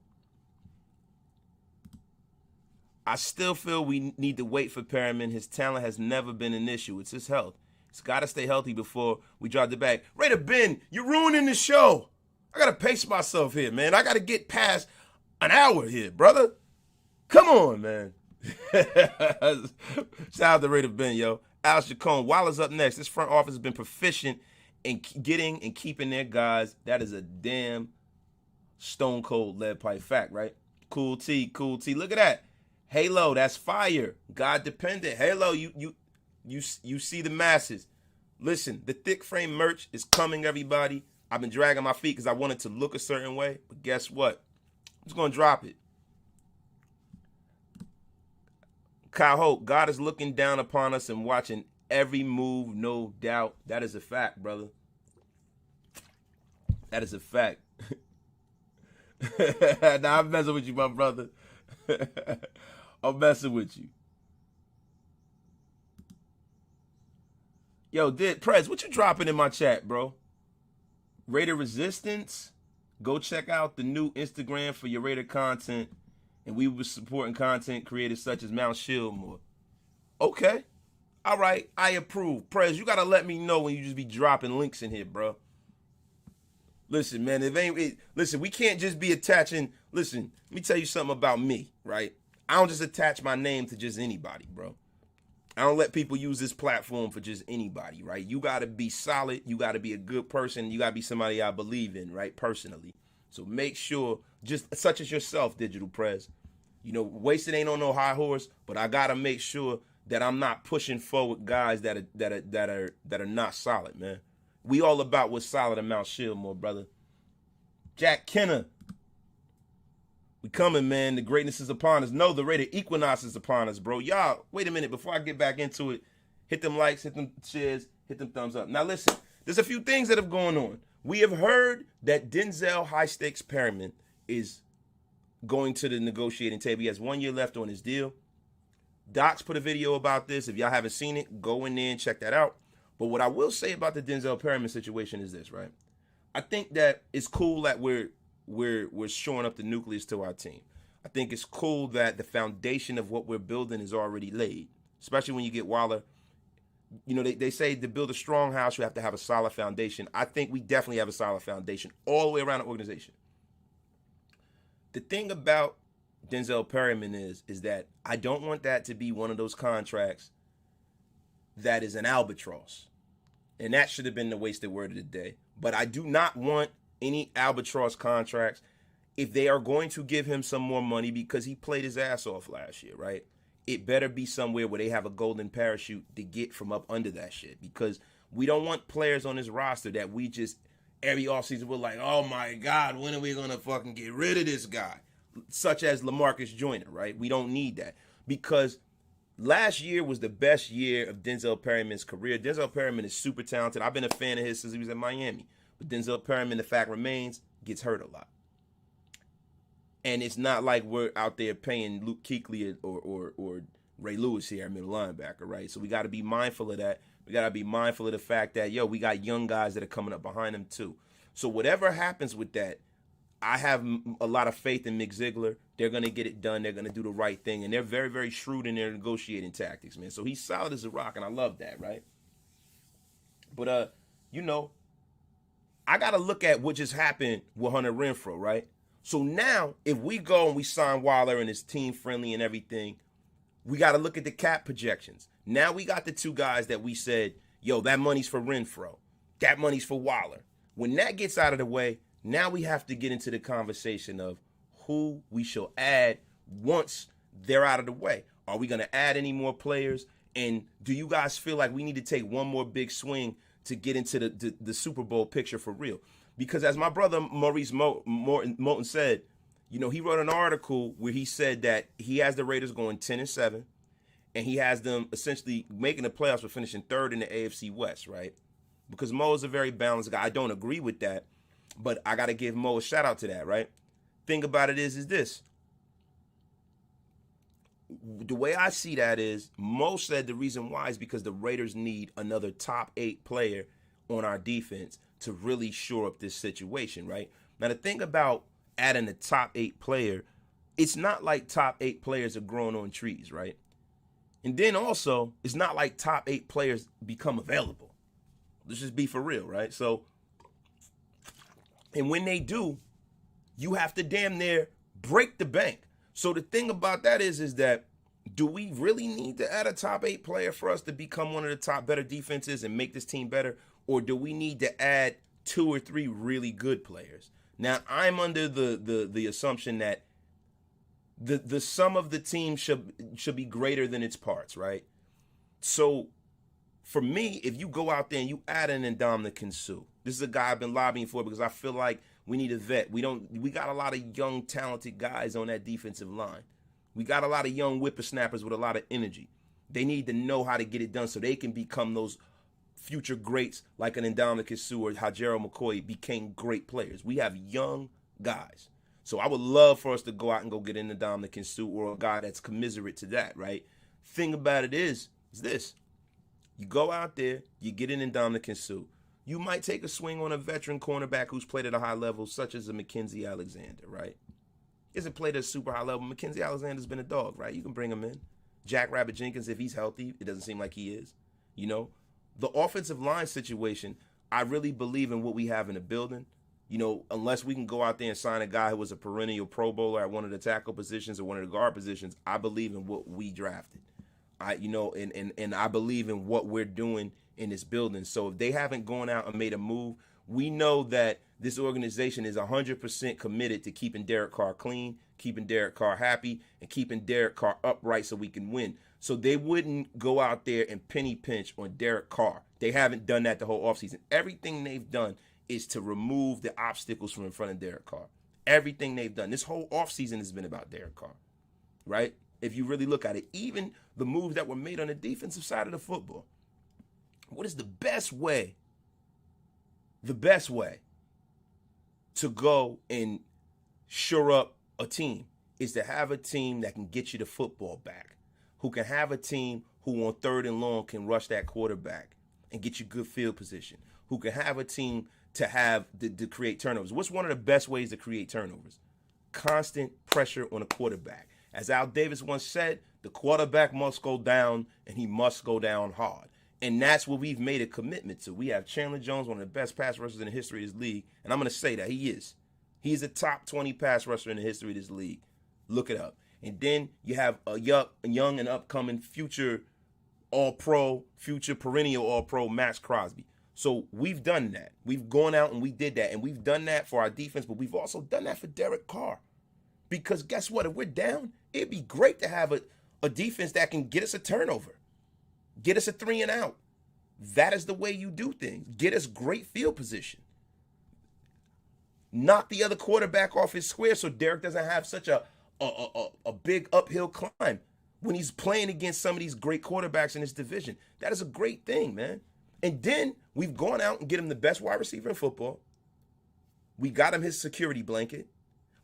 I still feel we need to wait for Perriman. His talent has never been an issue. It's his health. He's got to stay healthy before we drop the bag. Raider Ben, you're ruining the show. I got to pace myself here, man. I got to get past an hour here, brother. Come on, man. Shout out to Raider Ben, yo. Alex Jacone, Waller's up next. This front office has been proficient in getting and keeping their guys. That is a damn stone cold lead pipe fact, right? Cool T, cool T. Look at that. Halo, that's fire. God dependent. Halo, you see the masses. Listen, the thick frame merch is coming, everybody. I've been dragging my feet because I wanted to look a certain way, but guess what? I'm just gonna drop it. Kyle Hope, God is looking down upon us and watching every move, no doubt. That is a fact, brother. That is a fact. Nah, I'm messing with you, my brother. I'm messing with you. Yo, Prez, what you dropping in my chat, bro? Raider Resistance? Go check out the new Instagram for your Raider content. And we were supporting content creators such as Mount Shieldmore. Okay. All right. I approve. Prez, you got to let me know when you just be dropping links in here, bro. Listen, man, listen, we can't just be attaching. Listen, let me tell you something about me, right? I don't just attach my name to just anybody, bro. I don't let people use this platform for just anybody, right? You got to be solid. You got to be a good person. You got to be somebody I believe in, right, personally. So make sure, just such as yourself, Digital Prez, you know, wasted ain't on no high horse, but I got to make sure that I'm not pushing forward guys that are not solid, man. We all about what's solid in Mount Shieldmore, brother. Jack Kenner. We coming, man. The greatness is upon us. No, the Raider equinox is upon us, bro. Y'all, wait a minute. Before I get back into it, hit them likes, hit them shares, hit them thumbs up. Now, listen, there's a few things that have gone on. We have heard that Denzel High-Stakes Perryman is going to the negotiating table. He has 1 year left on his deal. Doc's put a video about this. If y'all haven't seen it, go in there and check that out. But what I will say about the Denzel Perryman situation is this, right? I think that it's cool that we're shoring up the nucleus to our team. I think it's cool that the foundation of what we're building is already laid, especially when you get Waller. You know, they say to build a strong house, you have to have a solid foundation. I think we definitely have a solid foundation all the way around the organization. The thing about Denzel Perryman is that I don't want that to be one of those contracts that is an albatross. And that should have been the wasted word of the day. But I do not want any albatross contracts if they are going to give him some more money because he played his ass off last year, right? It better be somewhere where they have a golden parachute to get from up under that shit, because we don't want players on this roster that we just every offseason we're like, oh my God, when are we going to fucking get rid of this guy? Such as LaMarcus Joyner, right? We don't need that, because last year was the best year of Denzel Perryman's career. Denzel Perryman is super talented. I've been a fan of his since he was at Miami. But Denzel Perryman, the fact remains, gets hurt a lot. And it's not like we're out there paying Luke Kuechly or Ray Lewis here at middle linebacker, right? So we got to be mindful of that. We got to be mindful of the fact that, we got young guys that are coming up behind them too. So whatever happens with that, I have a lot of faith in Mick Ziegler. They're going to get it done. They're going to do the right thing. And they're very, very shrewd in their negotiating tactics, man. So he's solid as a rock, and I love that, right? But, I got to look at what just happened with Hunter Renfrow, right? So now, if we go and we sign Waller and it's team-friendly and everything, we got to look at the cap projections. Now we got the two guys that we said, that money's for Renfrow. That money's for Waller. When that gets out of the way, now we have to get into the conversation of who we shall add once they're out of the way. Are we going to add any more players? And do you guys feel like we need to take one more big swing to get into the Super Bowl picture for real? Because as my brother Maurice Moulton said, he wrote an article where he said that he has the Raiders going 10-7, and he has them essentially making the playoffs but finishing third in the AFC West, right? Because Mo is a very balanced guy. I don't agree with that, but I got to give Mo a shout out to that, right? Thing about it is this. The way I see that is, Mo said the reason why is because the Raiders need another top 8 player on our defense to really shore up this situation, right? Now, the thing about adding a top 8 player, it's not like top 8 players are growing on trees, right? And then also, it's not like top 8 players become available. Let's just be for real, right? So, and when they do, you have to damn near break the bank. So the thing about that is that, do we really need to add a top 8 player for us to become one of the top better defenses and make this team better? Or do we need to add 2 or 3 really good players? Now, I'm under the assumption that the sum of the team should be greater than its parts, right? So for me, if you go out there and you add an Ndamukong Suh, this is a guy I've been lobbying for because I feel like we need a vet. We got a lot of young, talented guys on that defensive line. We got a lot of young whippersnappers with a lot of energy. They need to know how to get it done so they can become those future greats like an Ndamukong Suh or how Gerald McCoy became great players. We have young guys. So I would love for us to go out and go get an Ndamukong Suh or a guy that's commiserate to that, right? Thing about it is this. You go out there, you get an Ndamukong Suh. You might take a swing on a veteran cornerback who's played at a high level, such as a Mackenzie Alexander, right? He hasn't played at a super high level. Mackenzie Alexander's been a dog, right? You can bring him in. Jack Rabbit Jenkins, if he's healthy, it doesn't seem like he is. You know, the offensive line situation, I really believe in what we have in the building. You know, unless we can go out there and sign a guy who was a perennial Pro Bowler at one of the tackle positions or one of the guard positions, I believe in what we drafted. And I believe in what we're doing in this building. So if they haven't gone out and made a move, we know that this organization is 100% committed to keeping Derek Carr clean, keeping Derek Carr happy, and keeping Derek Carr upright so we can win. So they wouldn't go out there and penny pinch on Derek Carr. They haven't done that the whole offseason. Everything they've done is to remove the obstacles from in front of Derek Carr. Everything they've done. This whole offseason has been about Derek Carr, right? If you really look at it, even the moves that were made on the defensive side of the football. What is the best way to go and shore up a team is to have a team that can get you the football back, who can have a team who on 3rd and long can rush that quarterback and get you good field position, who can have a team to create turnovers. What's one of the best ways to create turnovers? Constant pressure on a quarterback. As Al Davis once said, the quarterback must go down, and he must go down hard. And that's what we've made a commitment to. We have Chandler Jones, one of the best pass rushers in the history of this league. And I'm going to say that he is. He's a top 20 pass rusher in the history of this league. Look it up. And then you have a young and upcoming future all-pro, future perennial all-pro, Max Crosby. So we've done that. We've gone out and we did that. And we've done that for our defense, but we've also done that for Derek Carr. Because guess what? If we're down, it'd be great to have a defense that can get us a turnover. Get us a 3 and out. That is the way you do things. Get us great field position. Knock the other quarterback off his square so Derek doesn't have such a big uphill climb when he's playing against some of these great quarterbacks in this division. That is a great thing, man. And then we've gone out and get him the best wide receiver in football. We got him his security blanket.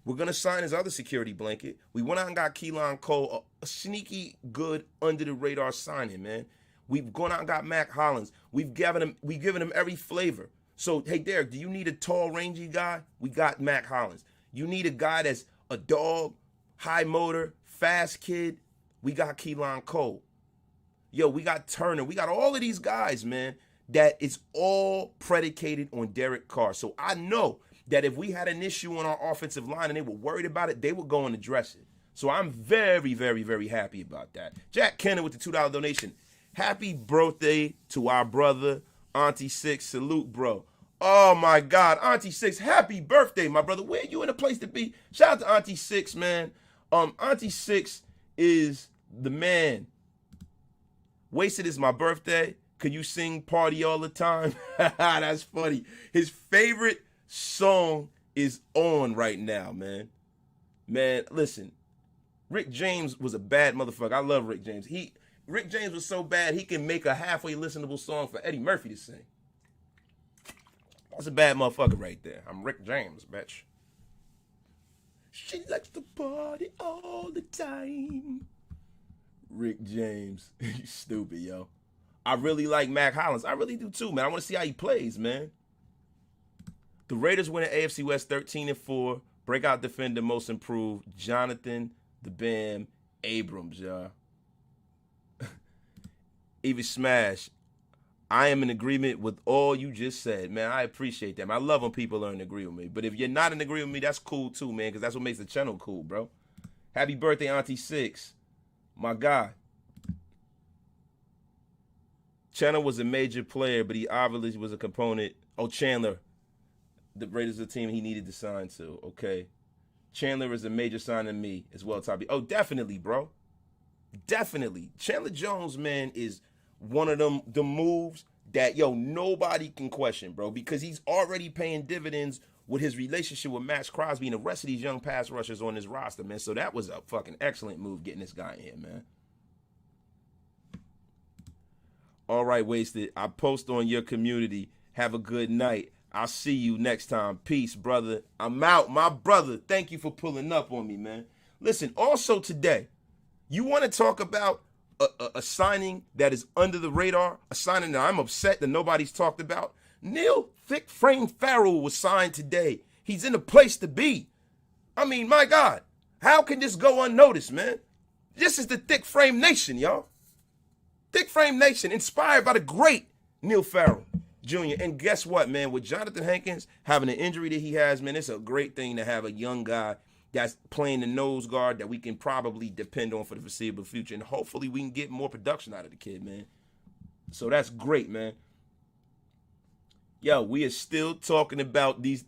We're going to sign his other security blanket. We went out and got Keelan Cole, a sneaky, good, under-the-radar signing, man. We've gone out and got Mac Hollins. We've given him every flavor. So, hey, Derek, do you need a tall, rangy guy? We got Mac Hollins. You need a guy that's a dog, high motor, fast kid? We got Keelan Cole. Yo, we got Turner. We got all of these guys, man, that is all predicated on Derek Carr. So I know that if we had an issue on our offensive line and they were worried about it, they would go and address it. So I'm very, very, very happy about that. Jack Kenner with the $2 donation. Happy birthday to our brother, Auntie Six. Salute, bro. Oh, my God. Auntie Six, happy birthday, my brother. Where you in a place to be? Shout out to Auntie Six, man. Auntie Six is the man. Wasted is my birthday. Could you sing Party All the Time? That's funny. His favorite song is on right now, man. Man, listen. Rick James was a bad motherfucker. I love Rick James. Rick James was so bad, he can make a halfway listenable song for Eddie Murphy to sing. That's a bad motherfucker right there. I'm Rick James, bitch. She likes to party all the time. Rick James. You stupid, yo. I really like Mac Hollins. I really do too, man. I want to see how he plays, man. The Raiders win at AFC West 13-4. Breakout defender, most improved. Jonathan the Bam Abrams, y'all. Evie Smash, I am in agreement with all you just said, man. I appreciate that, man. I love when people are in agree with me. But if you're not in agree with me, that's cool too, man, because that's what makes the channel cool, bro. Happy birthday, Auntie Six. My guy. Chandler was a major player, but he obviously was a component. Oh, Chandler. The Raiders are the team he needed to sign to. Okay. Chandler is a major sign to me as well, Toby. Oh, definitely, bro. Definitely. Chandler Jones, man, is one of the moves that, yo, nobody can question, bro, because he's already paying dividends with his relationship with Max Crosby and the rest of these young pass rushers on his roster, man. So that was a fucking excellent move getting this guy in here, man. All right, Wasted. I post on your community. Have a good night. I'll see you next time. Peace, brother. I'm out. My brother, thank you for pulling up on me, man. Listen, also today, you want to talk about a signing that is under the radar, a signing that I'm upset that nobody's talked about? Neil Thick Frame Farrell was signed today. He's in a place to be. I mean, my God, how can this go unnoticed, man? This is the Thick Frame Nation, y'all. Thick Frame Nation, inspired by the great Neil Farrell Jr. And guess what, man? With Jonathan Hankins having an injury that he has, man, it's a great thing to have a young guy that's playing the nose guard that we can probably depend on for the foreseeable future. And hopefully we can get more production out of the kid, man. So that's great, man. Yo, we are still talking about these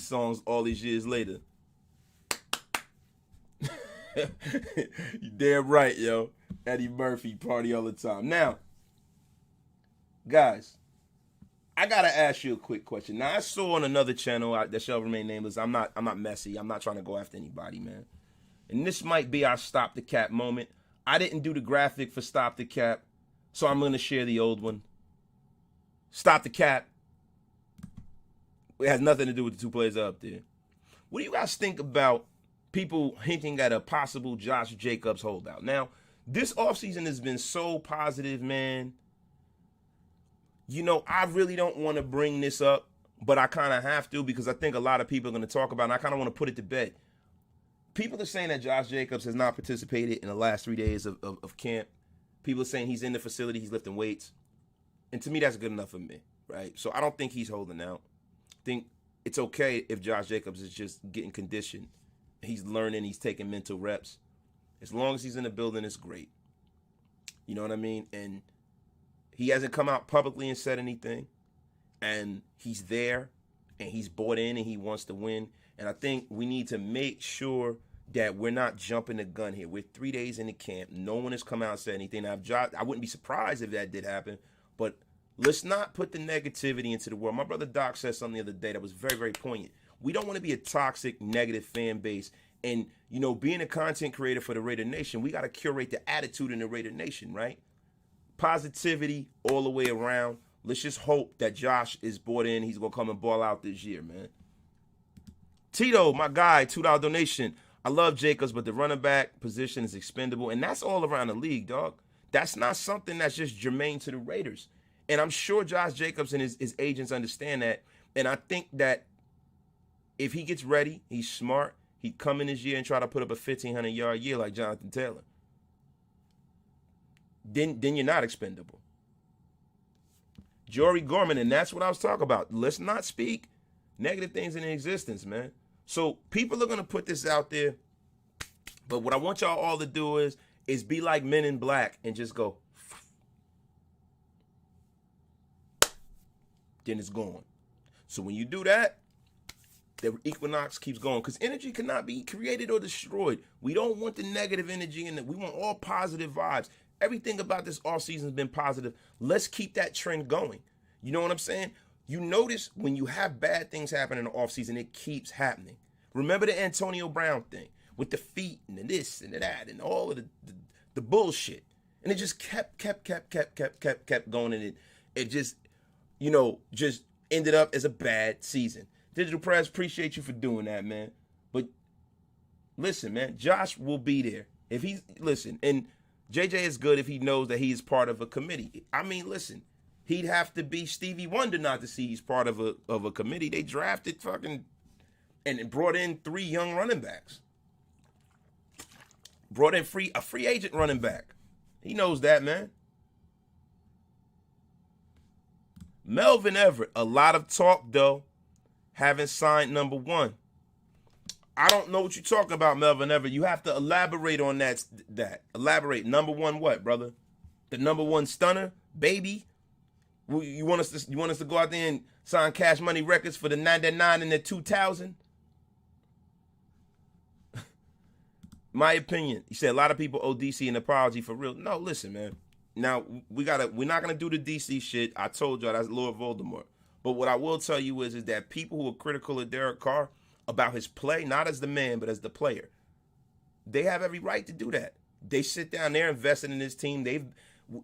songs all these years later. You damn right, yo. Eddie Murphy, party all the time. Now, guys, I gotta ask you a quick question. Now, I saw on another channel that shall remain nameless. I'm not messy. I'm not trying to go after anybody, man. And this might be our Stop the Cap moment. I didn't do the graphic for Stop the Cap, so I'm gonna share the old one. Stop the Cap. It has nothing to do with the two players up there. What do you guys think about people hinting at a possible Josh Jacobs holdout? Now, this offseason has been so positive, man. You know, I really don't want to bring this up, but I kind of have to because I think a lot of people are going to talk about it, and I kind of want to put it to bed. People are saying that Josh Jacobs has not participated in the last 3 days of camp. People are saying he's in the facility, he's lifting weights. And to me, that's good enough for me, right? So I don't think he's holding out. I think it's okay if Josh Jacobs is just getting conditioned. He's learning, he's taking mental reps. As long as he's in the building, it's great. You know what I mean? And he hasn't come out publicly and said anything. And he's there, and he's bought in, and he wants to win. And I think we need to make sure that we're not jumping the gun here. We're 3 days into camp. No one has come out and said anything. Now, I wouldn't be surprised if that did happen. But let's not put the negativity into the world. My brother Doc said something the other day that was very, very poignant. We don't want to be a toxic, negative fan base. And, you know, being a content creator for the Raider Nation, we got to curate the attitude in the Raider Nation, right? Positivity all the way around. Let's just hope that Josh is bought in. He's going to come and ball out this year, man. Tito, my guy, $2 donation. I love Jacobs, but the running back position is expendable. And that's all around the league, dog. That's not something that's just germane to the Raiders. And I'm sure Josh Jacobs and his agents understand that. And I think that if he gets ready, he's smart, he'd come in this year and try to put up a 1,500-yard year like Jonathan Taylor. Then you're not expendable. Jory Gorman, and that's what I was talking about. Let's not speak negative things into existence, man. So people are going to put this out there. But what I want y'all all to do is be like Men in Black and just go. Then it's gone. So when you do that, the equinox keeps going because energy cannot be created or destroyed. We don't want the negative energy in it. We want all positive vibes. Everything about this offseason has been positive. Let's keep that trend going. You know what I'm saying? You notice when you have bad things happen in the offseason, it keeps happening. Remember the Antonio Brown thing with the feet and the this and the that and all of the bullshit. And it just kept going, and it just, you know, just ended up as a bad season. Digital Press, appreciate you for doing that, man. But listen, man, Josh will be there. If he's, listen, and JJ is good if he knows that he is part of a committee. I mean, listen, he'd have to be Stevie Wonder not to see he's part of a committee. They drafted fucking and brought in 3 young running backs. Brought in a free agent running back. He knows that, man. Melvin Everett, a lot of talk, though. Haven't signed number 1. I don't know what you're talking about, Melvin Everett. You have to elaborate on that. Elaborate. Number 1 what, brother? The number 1 stunner? Baby? You want us to go out there and sign Cash Money Records for the 99 and the 2000? My opinion. He said a lot of people owe DC an apology for real. No, listen, man. Now, we're not going to do the DC shit. I told y'all that's Lord Voldemort. But what I will tell you is that people who are critical of Derek Carr about his play, not as the man, but as the player, they have every right to do that. They sit down there invested in his team.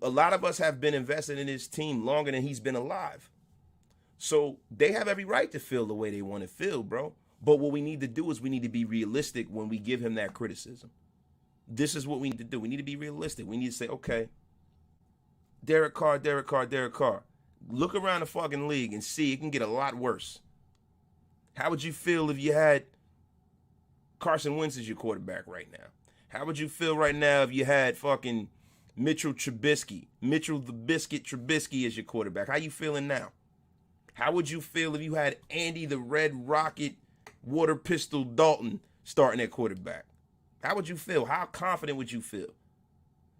A lot of us have been invested in his team longer than he's been alive. So they have every right to feel the way they want to feel, bro. But what we need to do is we need to be realistic when we give him that criticism. This is what we need to do. We need to be realistic. We need to say, okay, Derek Carr. Look around the fucking league and see it can get a lot worse. How would you feel if you had Carson Wentz as your quarterback right now? How would you feel right now if you had fucking Mitchell the Biscuit Trubisky as your quarterback? How you feeling now? How would you feel if you had Andy the Red Rocket Water Pistol Dalton starting at quarterback? How would you feel? How confident would you feel?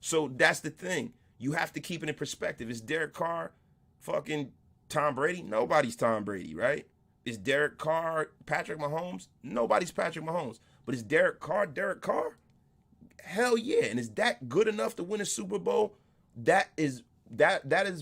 So that's the thing. You have to keep it in perspective. Is Derek Carr fucking Tom Brady? Nobody's Tom Brady, right? Is Derek Carr Patrick Mahomes? Nobody's Patrick Mahomes. But is Derek Carr Derek Carr? Hell yeah. And is that good enough to win a Super Bowl? That is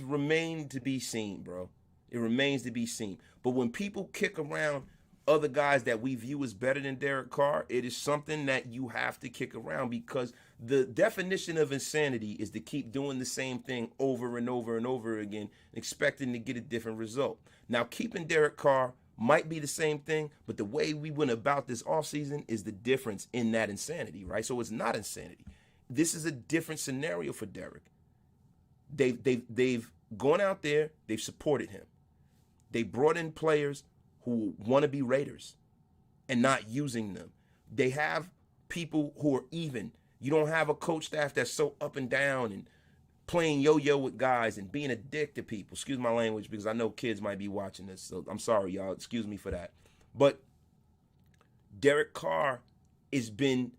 remained to be seen, bro. It remains to be seen. But when people kick around other guys that we view as better than Derek Carr, it is something that you have to kick around, because the definition of insanity is to keep doing the same thing over and over and over again, expecting to get a different result. Now, keeping Derek Carr might be the same thing, but the way we went about this offseason is the difference in that insanity, right? So it's not insanity. This is a different scenario for Derek. They've gone out there, they've supported him. They brought in players who want to be Raiders and not using them. They have people who are even. You don't have a coach staff that's so up and down and playing yo-yo with guys and being a dick to people. Excuse my language, because I know kids might be watching this, so I'm sorry, y'all. Excuse me for that. But Derek Carr has been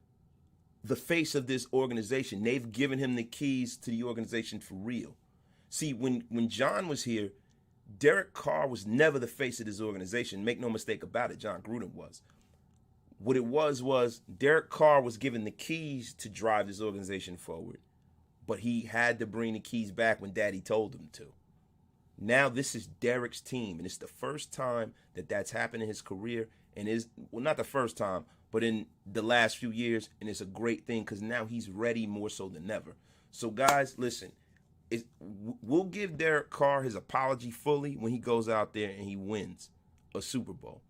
the face of this organization. They've given him the keys to the organization for real. See, when John was here, Derek Carr was never the face of this organization. Make no mistake about it, John Gruden was. What it was Derek Carr was given the keys to drive this organization forward, but he had to bring the keys back when Daddy told him to. Now this is Derek's team, and it's the first time that that's happened in his career, and not the first time, but in the last few years, and it's a great thing because now he's ready more so than ever. So guys, listen, we'll give Derek Carr his apology fully when he goes out there and he wins a Super Bowl.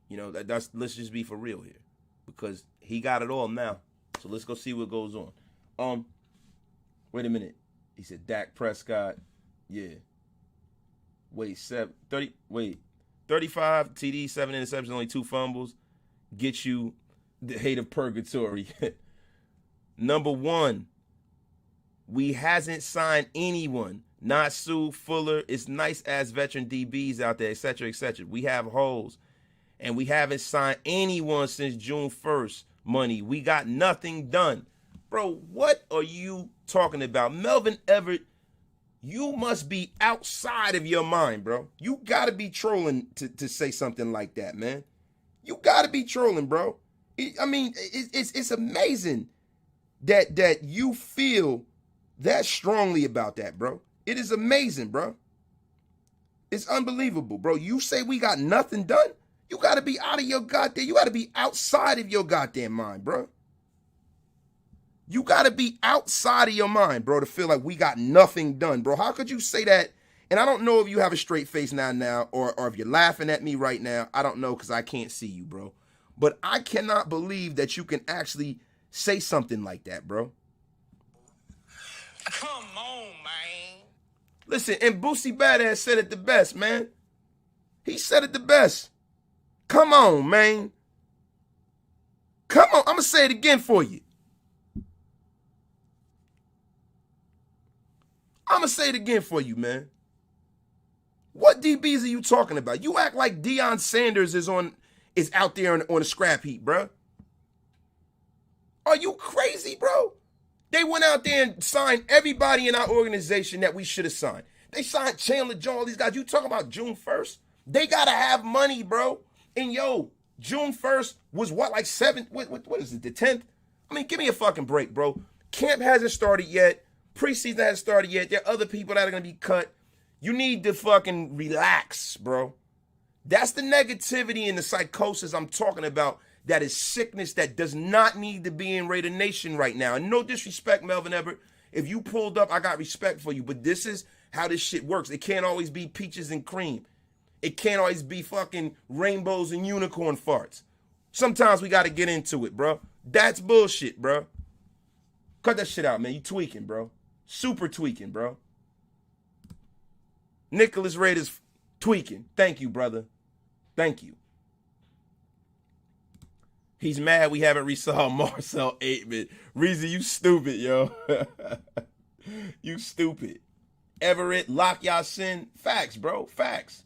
You know, let's just be for real here, because he got it all now. So let's go see what goes on. Wait a minute. He said Dak Prescott. Yeah. 35 TD, 7 interceptions, only 2 fumbles. Get you the hate of purgatory. Number 1, we hasn't signed anyone. Not Sue Fuller. It's nice as veteran DBs out there, etc., etc. We have holes. And we haven't signed anyone since June 1st. Money. We got nothing done. Bro, what are you talking about? Melvin Everett, you must be outside of your mind, bro. You got to be trolling to say something like that, man. You got to be trolling, bro. It's amazing that you feel that strongly about that, bro. It is amazing, bro. It's unbelievable, bro. You say we got nothing done? You got to be out of your goddamn, you got to be outside of your goddamn mind, bro. You got to be outside of your mind, bro, to feel like we got nothing done, bro. How could you say that? And I don't know if you have a straight face now, or if you're laughing at me right now. I don't know, because I can't see you, bro. But I cannot believe that you can actually say something like that, bro. Come on, man. Listen, and Boosie Badass said it the best, man. He said it the best. Come on, man. Come on. I'm going to say it again for you. I'm going to say it again for you, man. What DBs are you talking about? You act like Deion Sanders is out there on a scrap heap, bro. Are you crazy, bro? They went out there and signed everybody in our organization that we should have signed. They signed Chandler Jones, all these guys. You talking about June 1st? They got to have money, bro. And yo, June 1st was what, like 7th? What is it, the 10th? I mean, give me a fucking break, bro. Camp hasn't started yet. Preseason hasn't started yet. There are other people that are going to be cut. You need to fucking relax, bro. That's the negativity and the psychosis I'm talking about. That is sickness that does not need to be in Raider Nation right now. And no disrespect, Melvin Everett. If you pulled up, I got respect for you. But this is how this shit works. It can't always be peaches and cream. It can't always be fucking rainbows and unicorn farts. Sometimes we got to get into it, bro. That's bullshit, bro. Cut that shit out, man. You tweaking, bro. Super tweaking, bro. Nicholas Raiders tweaking. Thank you, brother. Thank you. He's mad we haven't resolved Marcel Aitman. Reason, you stupid, yo. You stupid. Everett, Lock Yasin. Facts, bro. Facts.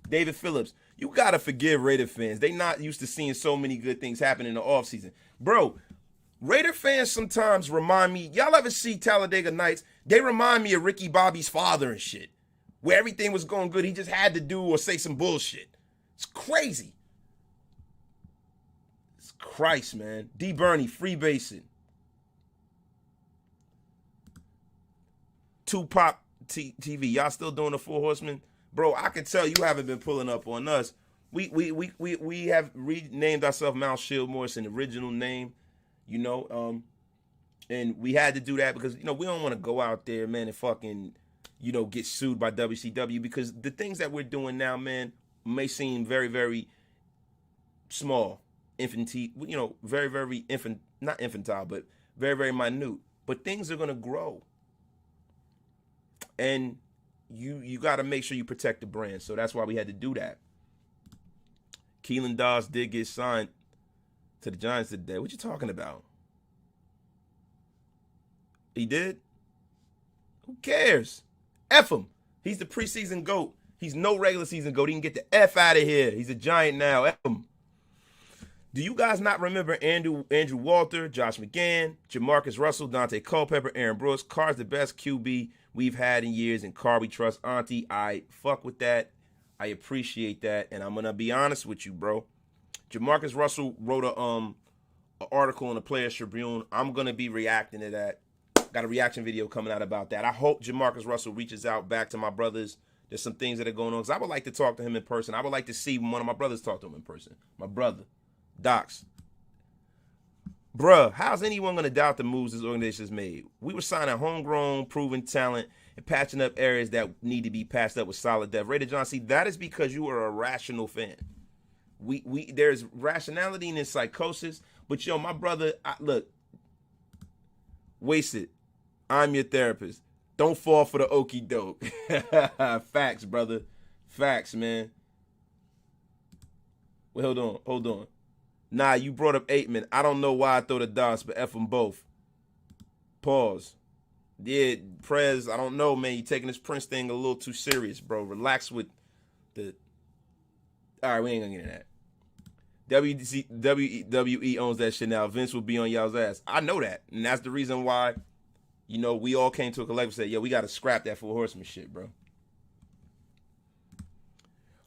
David Phillips. You got to forgive Raider fans. They not used to seeing so many good things happen in the offseason. Bro, Raider fans sometimes remind me, y'all ever see Talladega Nights? They remind me of Ricky Bobby's father and shit. Where everything was going good, he just had to do or say some bullshit. It's crazy. It's Christ, man. D. Bernie, freebasing. Tupac TV, y'all still doing the Four Horsemen? Bro, I can tell you haven't been pulling up on us. We have renamed ourselves Mount Shield Morrison, original name, you know, and we had to do that because, you know, we don't want to go out there, man, and fucking, you know, get sued by WCW because the things that we're doing now, man, may seem very, very small, you know, very, very not infantile, but very, very minute. But things are going to grow. And you got to make sure you protect the brand. So that's why we had to do that. Keelan Doss did get signed to the Giants today. What you talking about? He did? Who cares? F him. He's the preseason GOAT. He's no regular season GOAT. He can get the F out of here. He's a Giant now. F him. Do you guys not remember Andrew Walter, Josh McGann, Jamarcus Russell, Dante Culpepper, Aaron Brooks? Carr's the best QB we've had in years, and Carr we trust. Auntie, I fuck with that. I appreciate that, and I'm gonna be honest with you, bro. Jamarcus Russell wrote a article in the Players Tribune. I'm gonna be reacting to that. Got a reaction video coming out about that. I hope Jamarcus Russell reaches out back to my brothers. There's some things that are going on because I would like to talk to him in person. I would like to see one of my brothers talk to him in person. My brother, Docs. Bruh, how's anyone going to doubt the moves this organization has made? We were signing homegrown, proven talent and patching up areas that need to be patched up with solid depth. Raider John, see, that is because you are a rational fan. There's rationality in this psychosis, but yo, my brother, look, waste it. I'm your therapist. Don't fall for the okie doke. Facts, brother. Facts, man. Well, hold on. Nah, you brought up Aitman. I don't know why I throw the dots, but F them both. Pause. Yeah, Prez, I don't know, man. You taking this Prince thing a little too serious, bro. Relax with the... All right, we ain't gonna get into that. WWE owns that shit now. Vince will be on y'all's ass. I know that. And that's the reason why, you know, we all came to a collective and said, yo, we got to scrap that Four Horsemen shit, bro.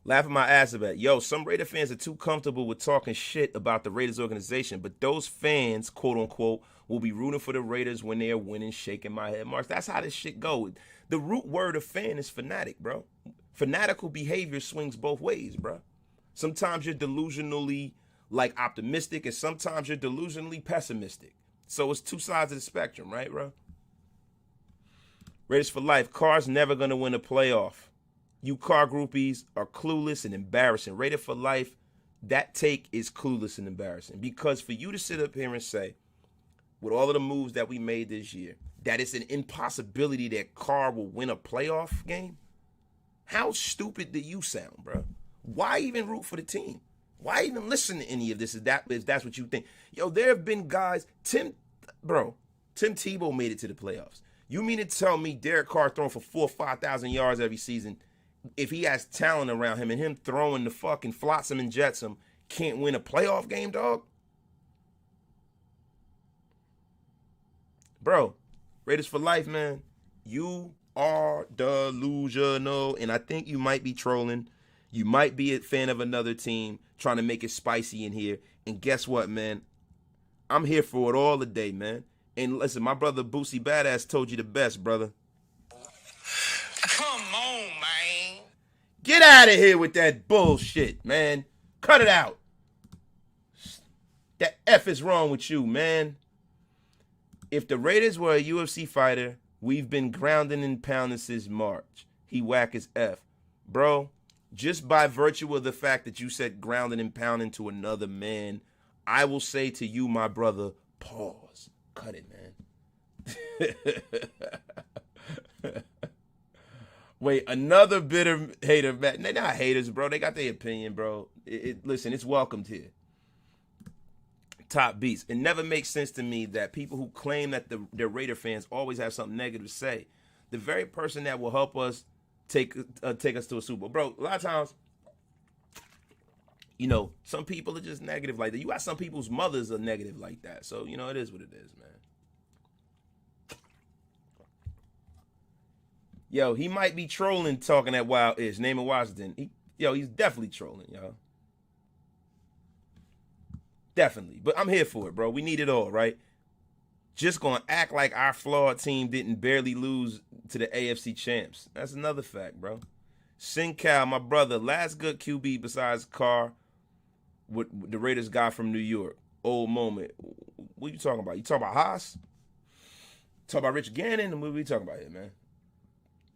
Laughing my ass about it. Yo, some Raider fans are too comfortable with talking shit about the Raiders organization, but those fans, quote unquote, will be rooting for the Raiders when they are winning, shaking my head marks. That's how this shit goes. The root word of fan is fanatic, bro. Fanatical behavior swings both ways, bro. Sometimes you're delusionally, like, optimistic, and sometimes you're delusionally pessimistic. So it's two sides of the spectrum, right, bro? Raiders for life. Carr's never going to win a playoff. You Carr groupies are clueless and embarrassing. Raider for life, that take is clueless and embarrassing. Because for you to sit up here and say, with all of the moves that we made this year, that it's an impossibility that Carr will win a playoff game, how stupid do you sound, bro? Why even root for the team? Why even listen to any of this if that's what you think? Yo, there have been guys, Tim Tebow made it to the playoffs. You mean to tell me Derek Carr throwing for 4,000 or 5,000 yards every season, if he has talent around him and him throwing the fucking flotsam and jetsam, can't win a playoff game, dog? Bro, Raiders for life, man. You are delusional, and I think you might be trolling. You might be a fan of another team trying to make it spicy in here. And guess what, man? I'm here for it all the day, man. And listen, my brother Boosie Badass told you the best, brother. Come Get out of here with that bullshit, man. Cut it out. That F is wrong with you, man. If the Raiders were a UFC fighter, we've been grounding and pounding since March. He whack as F. Bro, just by virtue of the fact that you said grounding and pounding to another man, I will say to you, my brother, pause. Cut it, man. Wait, another bitter hater, man. They're not haters, bro. They got their opinion, bro. Listen, it's welcomed here. Top beats. It never makes sense to me that people who claim that they're Raider fans always have something negative to say. The very person that will help us take us to a Super Bowl. Bro, a lot of times, you know, some people are just negative like that. You got some people's mothers are negative like that. So, you know, it is what it is, man. Yo, he might be trolling talking that wild ish. Naaman Washington. He's definitely trolling, yo. Definitely. But I'm here for it, bro. We need it all, right? Just gonna act like our flawed team didn't barely lose to the AFC champs. That's another fact, bro. Cal, my brother, last good QB besides Carr, what the Raiders got from New York. Old moment. What you talking about? You talking about Haas? Talking about Rich Gannon? What are we talking about here, man?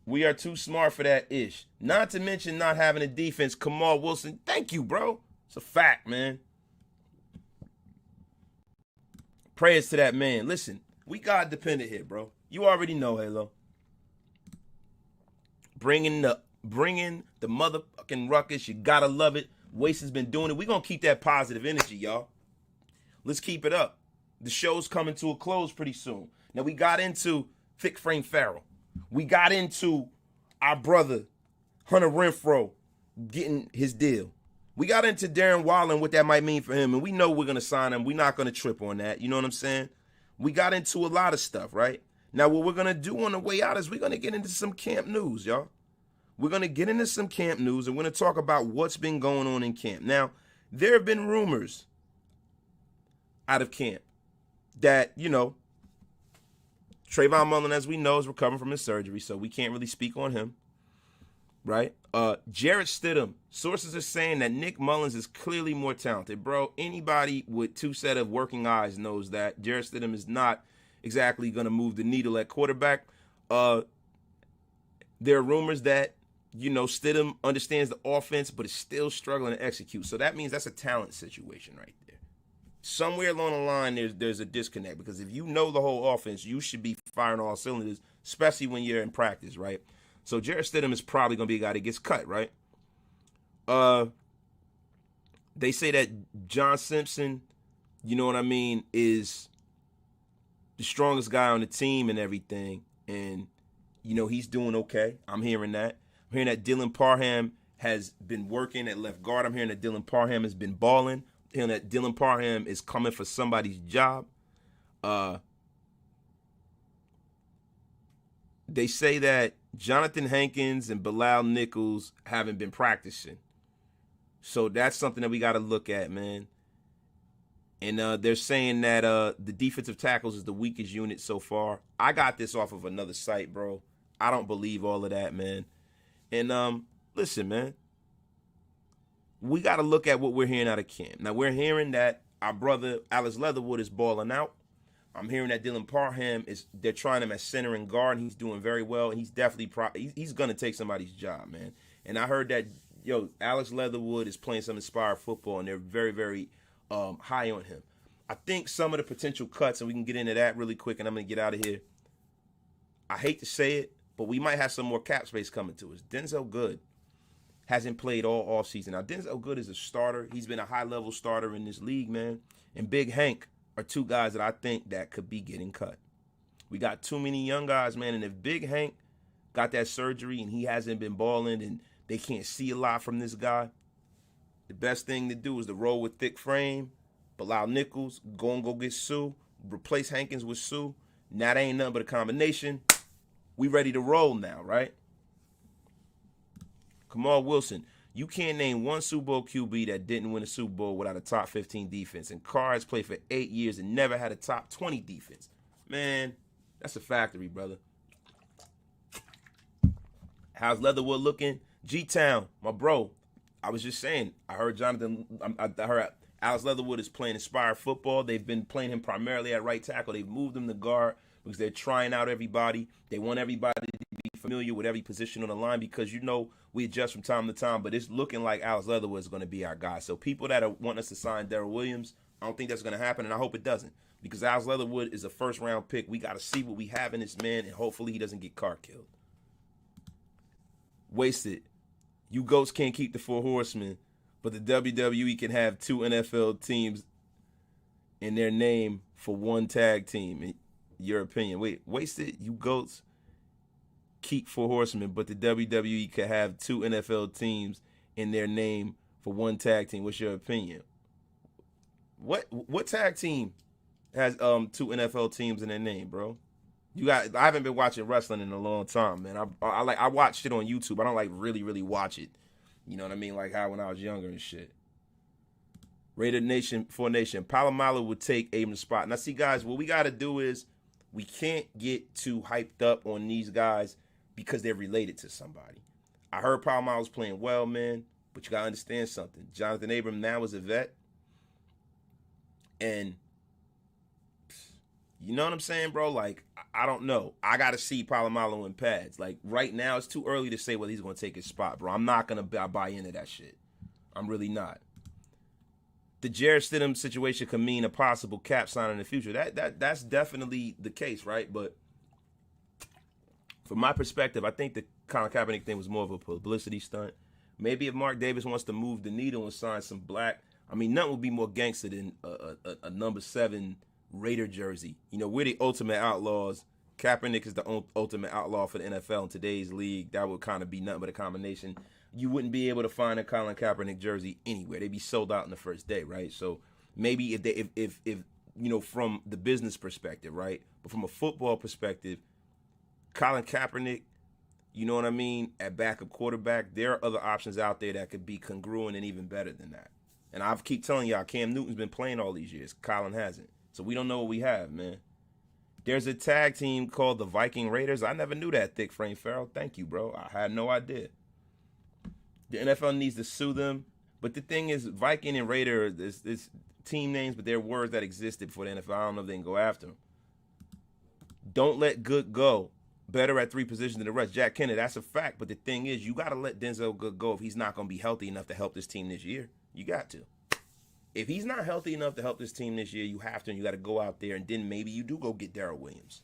We are too smart for that ish. Not to mention not having a defense. Kamal Wilson, thank you, bro. It's a fact, man. Prayers to that man. Listen, we God dependent here, bro. You already know, Halo. Bringing the motherfucking ruckus. You gotta love it. Waste has been doing it. We're gonna keep that positive energy, y'all. Let's keep it up. The show's coming to a close pretty soon. Now, we got into Thick Frame Farrell. We got into our brother, Hunter Renfrow, getting his deal. We got into Darren Waller and what that might mean for him, and we know we're going to sign him. We're not going to trip on that. You know what I'm saying? We got into a lot of stuff, right? Now, what we're going to do on the way out is we're going to get into some camp news, y'all. We're going to get into some camp news, and we're going to talk about what's been going on in camp. Now, there have been rumors out of camp that, you know, Trayvon Mullen, as we know, is recovering from his surgery, so we can't really speak on him, right? Jarrett Stidham, sources are saying that Nick Mullins is clearly more talented. Bro, anybody with two set of working eyes knows that Jarrett Stidham is not exactly going to move the needle at quarterback. There are rumors that, you know, Stidham understands the offense but is still struggling to execute. So that means that's a talent situation right there. Somewhere along the line, there's a disconnect, because if you know the whole offense, you should be firing all cylinders, especially when you're in practice, right? So Jarrett Stidham is probably going to be a guy that gets cut, right? They say that John Simpson, you know what I mean, is the strongest guy on the team and everything, and, you know, he's doing okay. I'm hearing that. I'm hearing that Dylan Parham has been working at left guard. I'm hearing that Dylan Parham has been balling. Hearing that Dylan Parham is coming for somebody's job. They say that Jonathan Hankins and Bilal Nichols haven't been practicing. So that's something that we got to look at, man. And they're saying that the defensive tackles is the weakest unit so far. I got this off of another site, bro. I don't believe all of that, man. And listen, man. We got to look at what we're hearing out of camp. Now, we're hearing that our brother Alex Leatherwood is balling out. I'm hearing that Dylan Parham they're trying him as center and guard, and he's doing very well. And he's definitely he's going to take somebody's job, man. And I heard that, Alex Leatherwood is playing some inspired football, and they're very, very high on him. I think some of the potential cuts, and we can get into that really quick, and I'm going to get out of here. I hate to say it, but we might have some more cap space coming to us. Denzel Good hasn't played all offseason. Now, Denzel Good is a starter. He's been a high-level starter in this league, man. And Big Hank are two guys that I think that could be getting cut. We got too many young guys, man. And if Big Hank got that surgery and he hasn't been balling and they can't see a lot from this guy, the best thing to do is to roll with Thick Frame, Bilal Nichols, go get Sue, replace Hankins with Sue. Now, that ain't nothing but a combination. We ready to roll now, right? Kamal Wilson, you can't name one Super Bowl QB that didn't win a Super Bowl without a top 15 defense. And Carr has played for 8 years and never had a top 20 defense. Man, that's a factory, brother. How's Leatherwood looking? G-Town, my bro. I was just saying, I heard I heard Alex Leatherwood is playing inspired football. They've been playing him primarily at right tackle. They've moved him to guard because they're trying out everybody. They want everybody to be familiar with every position on the line because, we adjust from time to time, but it's looking like Alex Leatherwood is going to be our guy. So people that want us to sign Darren Williams, I don't think that's going to happen, and I hope it doesn't because Alex Leatherwood is a first-round pick. We got to see what we have in this man, and hopefully he doesn't get car killed. Wasted. You goats can't keep the 4 horsemen, but the WWE can have 2 NFL teams in their name for one tag team. In your opinion. Wait, Wasted, you goats keep 4 horsemen, but the WWE can have 2 NFL teams in their name for one tag team. What's your opinion? What tag team has 2 NFL teams in their name, bro? I haven't been watching wrestling in a long time, man. I watched it on YouTube. I don't like really watch it. You know what I mean? Like how when I was younger and shit. Raider Nation, 4 Nation. Palomalo would take Abram's spot. Now, see, guys, what we got to do is we can't get too hyped up on these guys because they're related to somebody. I heard Palomalo's playing well, man, but you got to understand something. Jonathan Abram now is a vet. And you know what I'm saying, bro? Like, I don't know. I got to see Palomalo in pads. Like, right now, it's too early to say whether he's going to take his spot, bro. I'm not going to buy into that shit. I'm really not. The Jarrett Stidham situation could mean a possible cap sign in the future. That's definitely the case, right? But from my perspective, I think the Colin Kaepernick thing was more of a publicity stunt. Maybe if Mark Davis wants to move the needle and sign some black, I mean, nothing would be more gangster than a number 7 Raider jersey. We're the ultimate outlaws. Kaepernick is the ultimate outlaw for the NFL in today's league. That would kind of be nothing but a combination. You wouldn't be able to find a Colin Kaepernick jersey anywhere. They'd be sold out in the first day, right? So maybe if from the business perspective, right? But from a football perspective, Colin Kaepernick, you know what I mean, at backup quarterback, there are other options out there that could be congruent and even better than that. And I keep telling y'all, Cam Newton's been playing all these years. Colin hasn't. So we don't know what we have, man. There's a tag team called the Viking Raiders. I never knew that, Thick Frame Farrell. Thank you, bro. I had no idea. The NFL needs to sue them. But the thing is, Viking and Raider is team names, but they're words that existed for the NFL. I don't know if they can go after them. Don't let Good go. Better at 3 positions than the rest. Jack Kennedy, that's a fact. But the thing is, you got to let Denzel Good go if he's not going to be healthy enough to help this team this year. You got to. If he's not healthy enough to help this team this year, you have to, and you got to go out there, and then maybe you do go get Darren Williams.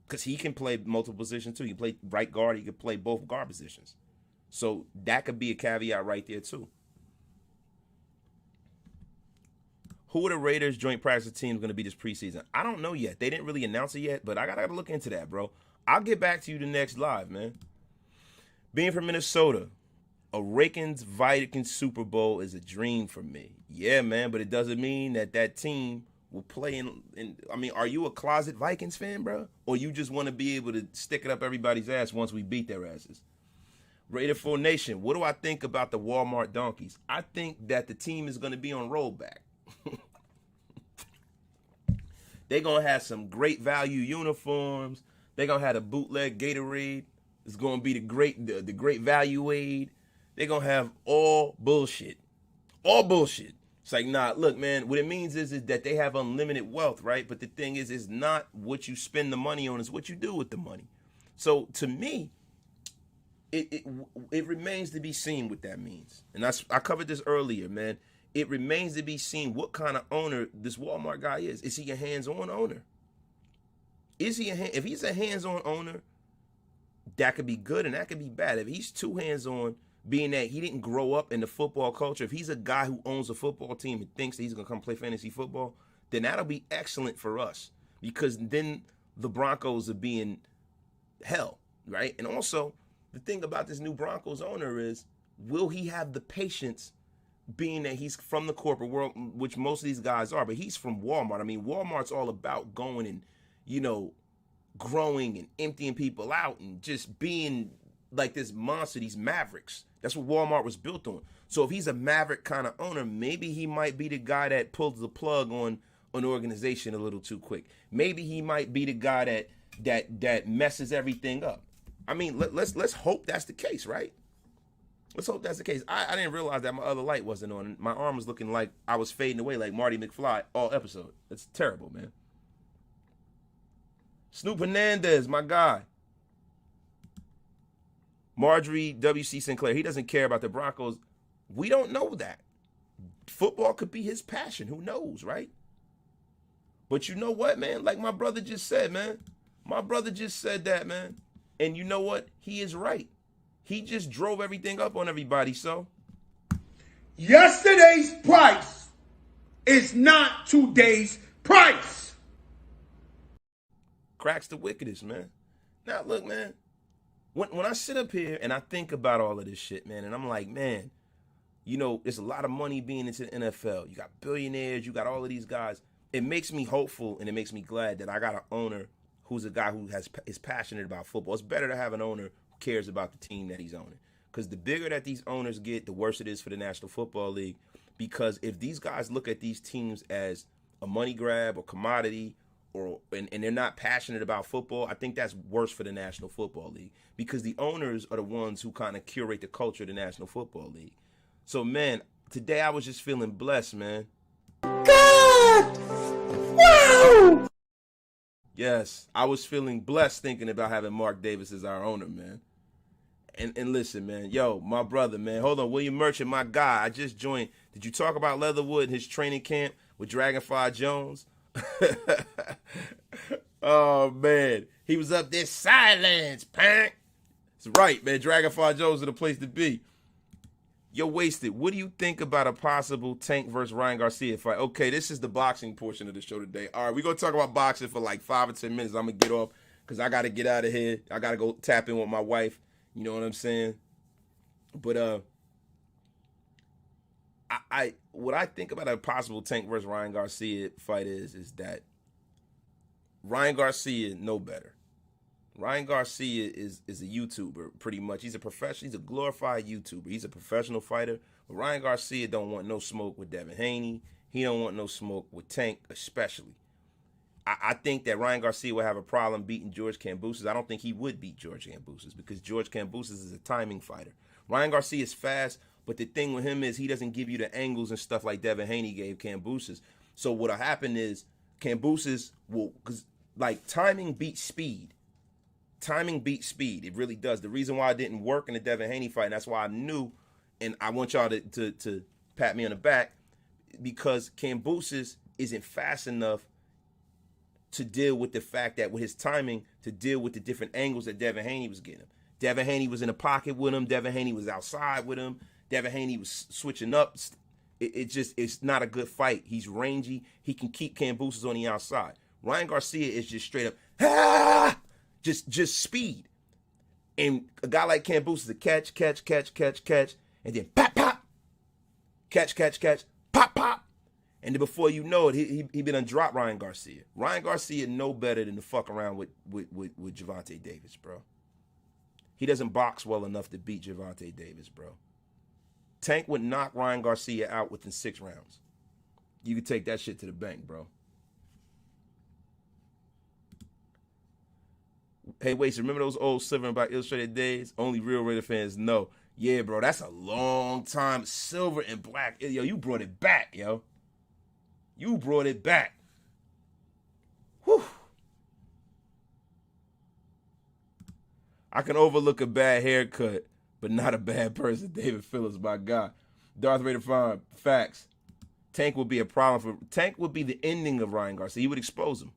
Because he can play multiple positions, too. He can play right guard. He can play both guard positions. So that could be a caveat right there, too. Who are the Raiders' joint practice teams going to be this preseason? I don't know yet. They didn't really announce it yet, but I got to look into that, bro. I'll get back to you the next live, man. Being from Minnesota, a Vikings Super Bowl is a dream for me. Yeah, man, but it doesn't mean that team will play in. I mean, are you a closet Vikings fan, bro? Or you just want to be able to stick it up everybody's ass once we beat their asses? Raider 4 Nation, what do I think about the Walmart Donkeys? I think that the team is going to be on rollback. They're going to have some great value uniforms. They're going to have a bootleg Gatorade. It's going to be the great value aid. They're going to have all bullshit. All bullshit. It's like, nah, look, man, what it means is that they have unlimited wealth, right? But the thing is, it's not what you spend the money on, it's what you do with the money. So to me, it remains to be seen what that means. And I covered this earlier, man. It remains to be seen what kind of owner this Walmart guy is. Is he a hands-on owner? If he's a hands-on owner, that could be good and that could be bad. If he's too hands-on, being that he didn't grow up in the football culture, if he's a guy who owns a football team and thinks that he's going to come play fantasy football, then that'll be excellent for us because then the Broncos are being hell, right? And also, the thing about this new Broncos owner is, will he have the patience being that he's from the corporate world, which most of these guys are, but he's from Walmart. I mean, Walmart's all about going and, growing and emptying people out and just being like this monster, these mavericks. That's what Walmart was built on. So if he's a maverick kind of owner, maybe he might be the guy that pulls the plug on an organization a little too quick. Maybe he might be the guy that messes everything up. I mean, let's hope that's the case, right? Let's hope that's the case. I didn't realize that my other light wasn't on. My arm was looking like I was fading away like Marty McFly all episode. That's terrible, man. Snoop Hernandez, my guy. Marjorie W.C. Sinclair, he doesn't care about the Broncos. We don't know that. Football could be his passion. Who knows, right? But you know what, man? Like my brother just said, man. My brother just said that, man. And you know what? He is right. He just drove everything up on everybody, so. Yesterday's price is not today's price. Cracks the wickedest, man. Now, look, man. When I sit up here and I think about all of this shit, man, and I'm like, man, you know, there's a lot of money being into the NFL. You got billionaires. You got all of these guys. It makes me hopeful and it makes me glad that I got an owner who's a guy who is passionate about football. It's better to have an owner who cares about the team that he's owning. Because the bigger that these owners get, the worse it is for the National Football League. Because if these guys look at these teams as a money grab or commodity, and they're not passionate about football, I think that's worse for the National Football League. Because the owners are the ones who kind of curate the culture of the National Football League. So, man, today I was just feeling blessed, man. God! Wow! Yes, I was feeling blessed thinking about having Mark Davis as our owner, man. And listen, man, yo, my brother, man, hold on, William Merchant, my guy, I just joined. Did you talk about Leatherwood and his training camp with Dragonfly Jones? Oh, man, he was up there, silence, punk. It's right, man, Dragonfly Jones is the place to be. Yo, Wasted, what do you think about a possible Tank versus Ryan Garcia fight? Okay, this is the boxing portion of the show today. All right, we're going to talk about boxing for like 5 or 10 minutes. I'm going to get off because I got to get out of here. I got to go tap in with my wife. You know what I'm saying? But what I think about a possible Tank versus Ryan Garcia fight is that Ryan Garcia know better. Ryan Garcia is a YouTuber, pretty much. He's a professional. He's a glorified YouTuber. He's a professional fighter. But Ryan Garcia don't want no smoke with Devin Haney. He don't want no smoke with Tank, especially. I think that Ryan Garcia will have a problem beating George Kambosos. I don't think he would beat George Kambosos because George Kambosos is a timing fighter. Ryan Garcia is fast, but the thing with him is he doesn't give you the angles and stuff like Devin Haney gave Kambosos. So what'll happen is Kambosos will, because like timing beats speed. Timing beats speed. It really does. The reason why it didn't work in the Devin Haney fight, and that's why I knew, and I want y'all to pat me on the back, because Kambosos isn't fast enough to deal with the fact that with his timing, to deal with the different angles that Devin Haney was getting him. Devin Haney was in the pocket with him. Devin Haney was outside with him. Devin Haney was switching up. It's not a good fight. He's rangy. He can keep Kambosos on the outside. Ryan Garcia is just straight up, just speed. And a guy like Kambosos is a catch, and then pop, pop, catch, pop, pop. And then before you know it, he been undropped Ryan Garcia. Ryan Garcia know better than to fuck around with Gervonta Davis, bro. He doesn't box well enough to beat Gervonta Davis, bro. Tank would knock Ryan Garcia out within 6 rounds. You could take that shit to the bank, bro. Hey, wait, so remember those old Silver and Black Illustrated days? Only real Raider fans know. Yeah, bro, that's a long time. Silver and Black. Yo, you brought it back, yo. You brought it back. Whew. I can overlook a bad haircut, but not a bad person. David Phillips, my guy. Darth Vader Farm, facts. Tank would be a problem for. Tank would be the ending of Ryan Garcia. He would expose him.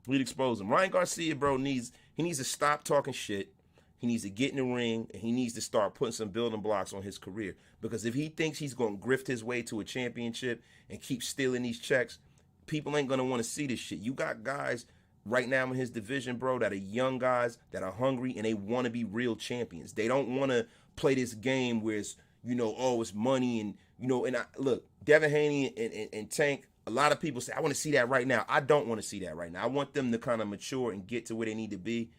He'd expose him. Ryan Garcia, bro, needs to stop talking shit. He needs to get in the ring, and he needs to start putting some building blocks on his career. Because if he thinks he's going to grift his way to a championship and keep stealing these checks, people ain't going to want to see this shit. You got guys right now in his division, bro, that are young guys that are hungry, and they want to be real champions. They don't want to play this game where it's, you know, oh, it's money. And, you know, and look, Devin Haney and Tank, a lot of people say, I want to see that right now. I don't want to see that right now. I want them to kind of mature and get to where they need to be.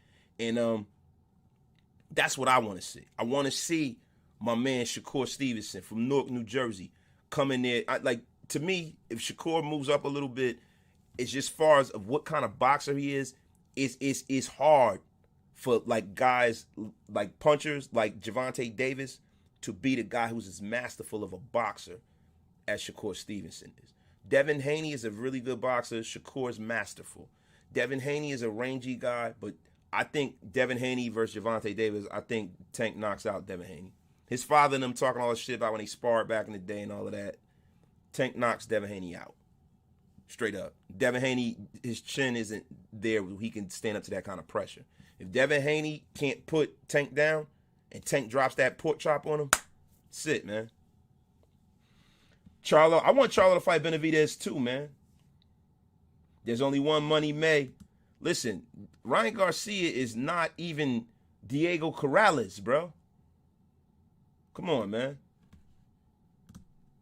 And that's what I want to see. I want to see my man Shakur Stevenson from Newark, New Jersey, come in there. To me, if Shakur moves up a little bit, it's just far as of what kind of boxer he is, it's hard for like guys like punchers like Gervonta Davis to be the guy who's as masterful of a boxer as Shakur Stevenson is. Devin Haney is a really good boxer. Shakur's masterful. Devin Haney is a rangy guy, but I think Devin Haney versus Gervonta Davis, I think Tank knocks out Devin Haney. His father and them talking all this shit about when he sparred back in the day and all of that. Tank knocks Devin Haney out. Straight up. Devin Haney, his chin isn't there where he can stand up to that kind of pressure. If Devin Haney can't put Tank down and Tank drops that pork chop on him, that's it, man. Charlo, I want Charlo to fight Benavidez too, man. There's only one Money May. Listen, Ryan Garcia is not even Diego Corrales, bro. Come on, man.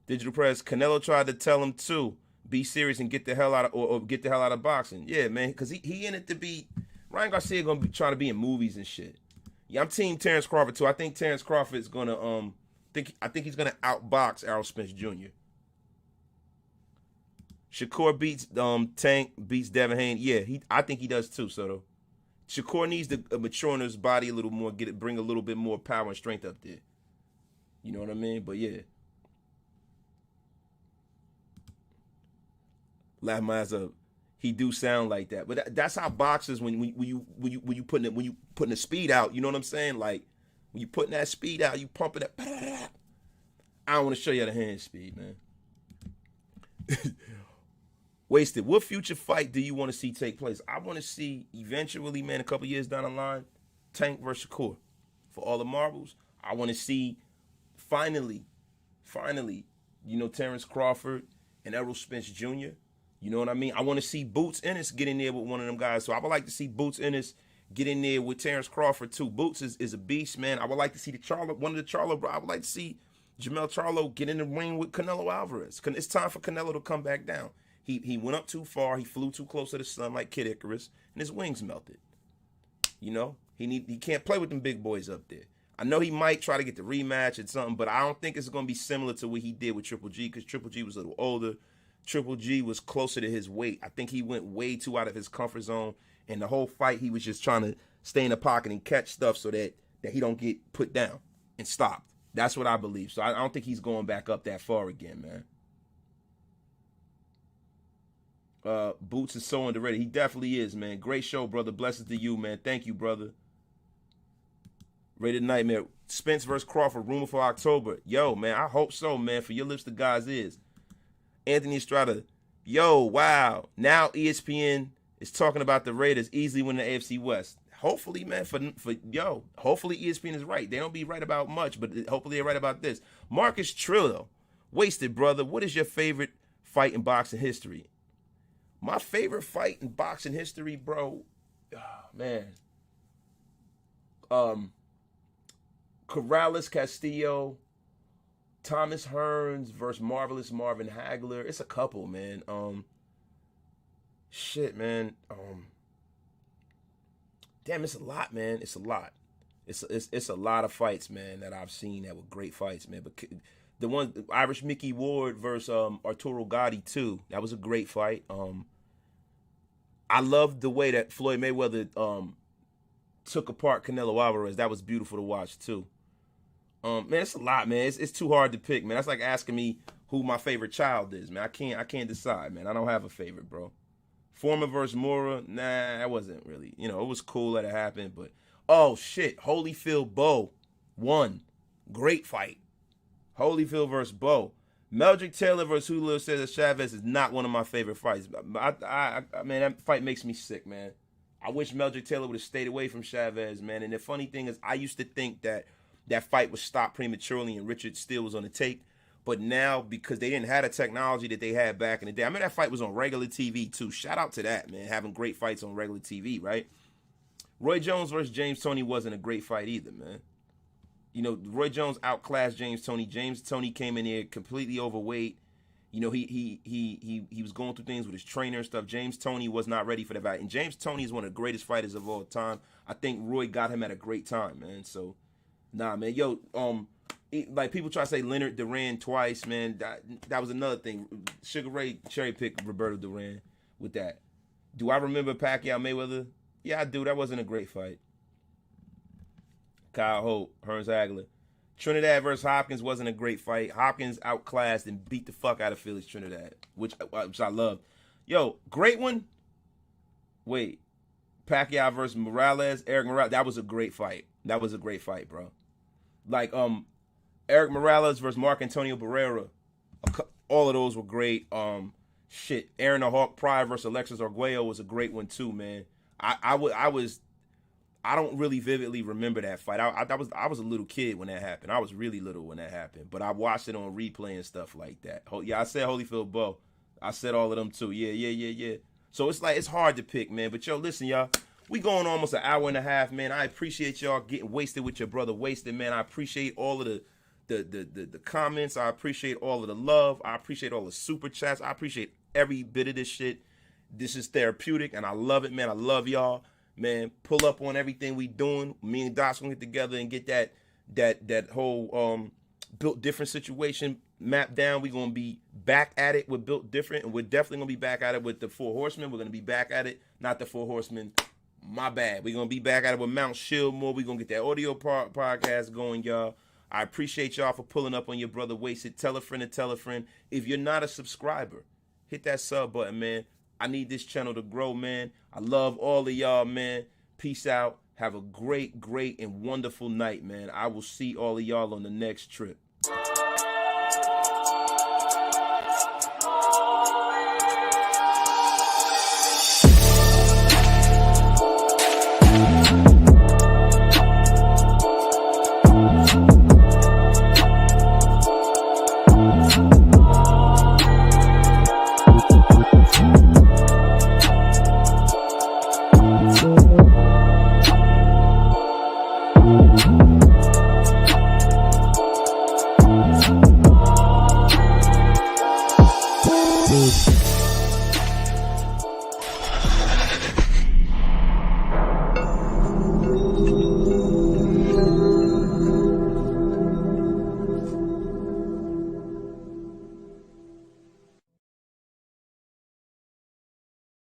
Digital Press, Canelo tried to tell him too, be serious and get the hell out of or get the hell out of boxing. Yeah, man, because he in it to be. Ryan Garcia gonna be trying to be in movies and shit. Yeah, I'm team Terrence Crawford too. I think Terrence Crawford is gonna I think he's gonna outbox Errol Spence Jr. Shakur beats Tank, beats Devin Haney. Yeah, I think he does too, Soto. Shakur needs to mature in his body a little more, bring a little bit more power and strength up there. You know what I mean? But yeah. Laugh my ass up. He do sound like that, but that's how boxers when you putting the speed out. You know what I'm saying? Like when you putting that speed out, you pumping it. I don't want to show you the hand speed, man. Wasted. What future fight do you want to see take place? I want to see eventually, man, a couple years down the line, Tank versus Shakur for all the marbles. I want to see finally, you know, Terrence Crawford and Errol Spence Jr. You know what I mean? I want to see Boots Ennis get in there with one of them guys. So I would like to see Boots Ennis get in there with Terrence Crawford too. Boots is a beast, man. I would like to see one of the Charlo, bro. I would like to see Jamel Charlo get in the ring with Canelo Alvarez. It's time for Canelo to come back down. He went up too far. He flew too close to the sun like Kid Icarus, and his wings melted. You know, he can't play with them big boys up there. I know he might try to get the rematch or something, but I don't think it's going to be similar to what he did with Triple G because Triple G was a little older. Triple G was closer to his weight. I think he went way too out of his comfort zone, and the whole fight he was just trying to stay in the pocket and catch stuff so that he don't get put down and stopped. That's what I believe. So I don't think he's going back up that far again, man. Boots is so underrated. He definitely is, man. Great show, brother. Blessings to you, man. Thank you, brother. Rated Nightmare. Spence versus Crawford, rumor for October. Yo, man, I hope so, man. For your lips to God's ears. Anthony Estrada. Yo, wow. Now ESPN is talking about the Raiders easily winning the AFC West. Hopefully, man, hopefully ESPN is right. They don't be right about much, but hopefully they're right about this. Marcus Trillo. Wasted, brother. What is your favorite fight in boxing history? My favorite fight in boxing history, bro, man. Corrales Castillo, Thomas Hearns versus Marvelous Marvin Hagler. It's a couple, man. Shit, man. Damn, it's a lot, man. It's a lot. It's a lot of fights, man, that I've seen that were great fights, man. But the one Irish Mickey Ward versus Arturo Gotti too. That was a great fight. I loved the way that Floyd Mayweather took apart Canelo Alvarez. That was beautiful to watch too. Man, it's a lot, man. It's too hard to pick, man. That's like asking me who my favorite child is, man. I can't decide, man. I don't have a favorite, bro. Foreman versus Mora, nah, that wasn't really. You know, it was cool that it happened, but oh shit, Holyfield Bowe won. Great fight. Holyfield versus Bowe. Meldrick Taylor versus Julio Cesar Chavez is not one of my favorite fights. Man, that fight makes me sick, man. I wish Meldrick Taylor would have stayed away from Chavez, man. And the funny thing is, I used to think that fight was stopped prematurely and Richard Steele was on the take. But now, because they didn't have the technology that they had back in the day. I mean, that fight was on regular TV, too. Shout out to that, man. Having great fights on regular TV, right? Roy Jones versus James Toney wasn't a great fight either, man. You know, Roy Jones outclassed James Toney. James Toney came in there completely overweight. You know, he was going through things with his trainer and stuff. James Toney was not ready for that fight. And James Toney is one of the greatest fighters of all time. I think Roy got him at a great time, man. So, nah, man. Yo, like people try to say Leonard Duran twice, man. That was another thing. Sugar Ray cherry picked Roberto Duran with that. Do I remember Pacquiao Mayweather? Yeah, I do. That wasn't a great fight. Kyle Hope, Hearns Hagler. Trinidad versus Hopkins wasn't a great fight. Hopkins outclassed and beat the fuck out of Felix Trinidad, which I love. Yo, great one. Wait, Pacquiao versus Morales, Eric Morales. That was a great fight. That was a great fight, bro. Like Eric Morales versus Mark Antonio Barrera. All of those were great. Aaron the Hawk Pryor versus Alexis Arguello was a great one too, man. I don't really vividly remember that fight. I was a little kid when that happened. I was really little when that happened. But I watched it on replay and stuff like that. Yeah, I said Holyfield Bowe. I said all of them too. Yeah. So it's hard to pick, man. But yo, listen, y'all. We going almost an hour and a half, man. I appreciate y'all getting wasted with your brother Wasted, man. I appreciate all of the comments. I appreciate all of the love. I appreciate all the super chats. I appreciate every bit of this shit. This is therapeutic, and I love it, man. I love y'all. Man, pull up on everything we doing. Me and Doc's gonna get together and get that whole Built Different situation mapped down. We're gonna be back at it with Built Different, and we're definitely gonna be back at it with the Four Horsemen. We're gonna be back at it, not the Four Horsemen. My bad. We're gonna be back at it with Mount Shieldmore. We're gonna get that audio podcast going, y'all. I appreciate y'all for pulling up on your brother Wasted. Tell a friend to tell a friend. If you're not a subscriber, hit that sub button, man. I need this channel to grow, man. I love all of y'all, man. Peace out. Have a great, great, and wonderful night, man. I will see all of y'all on the next trip.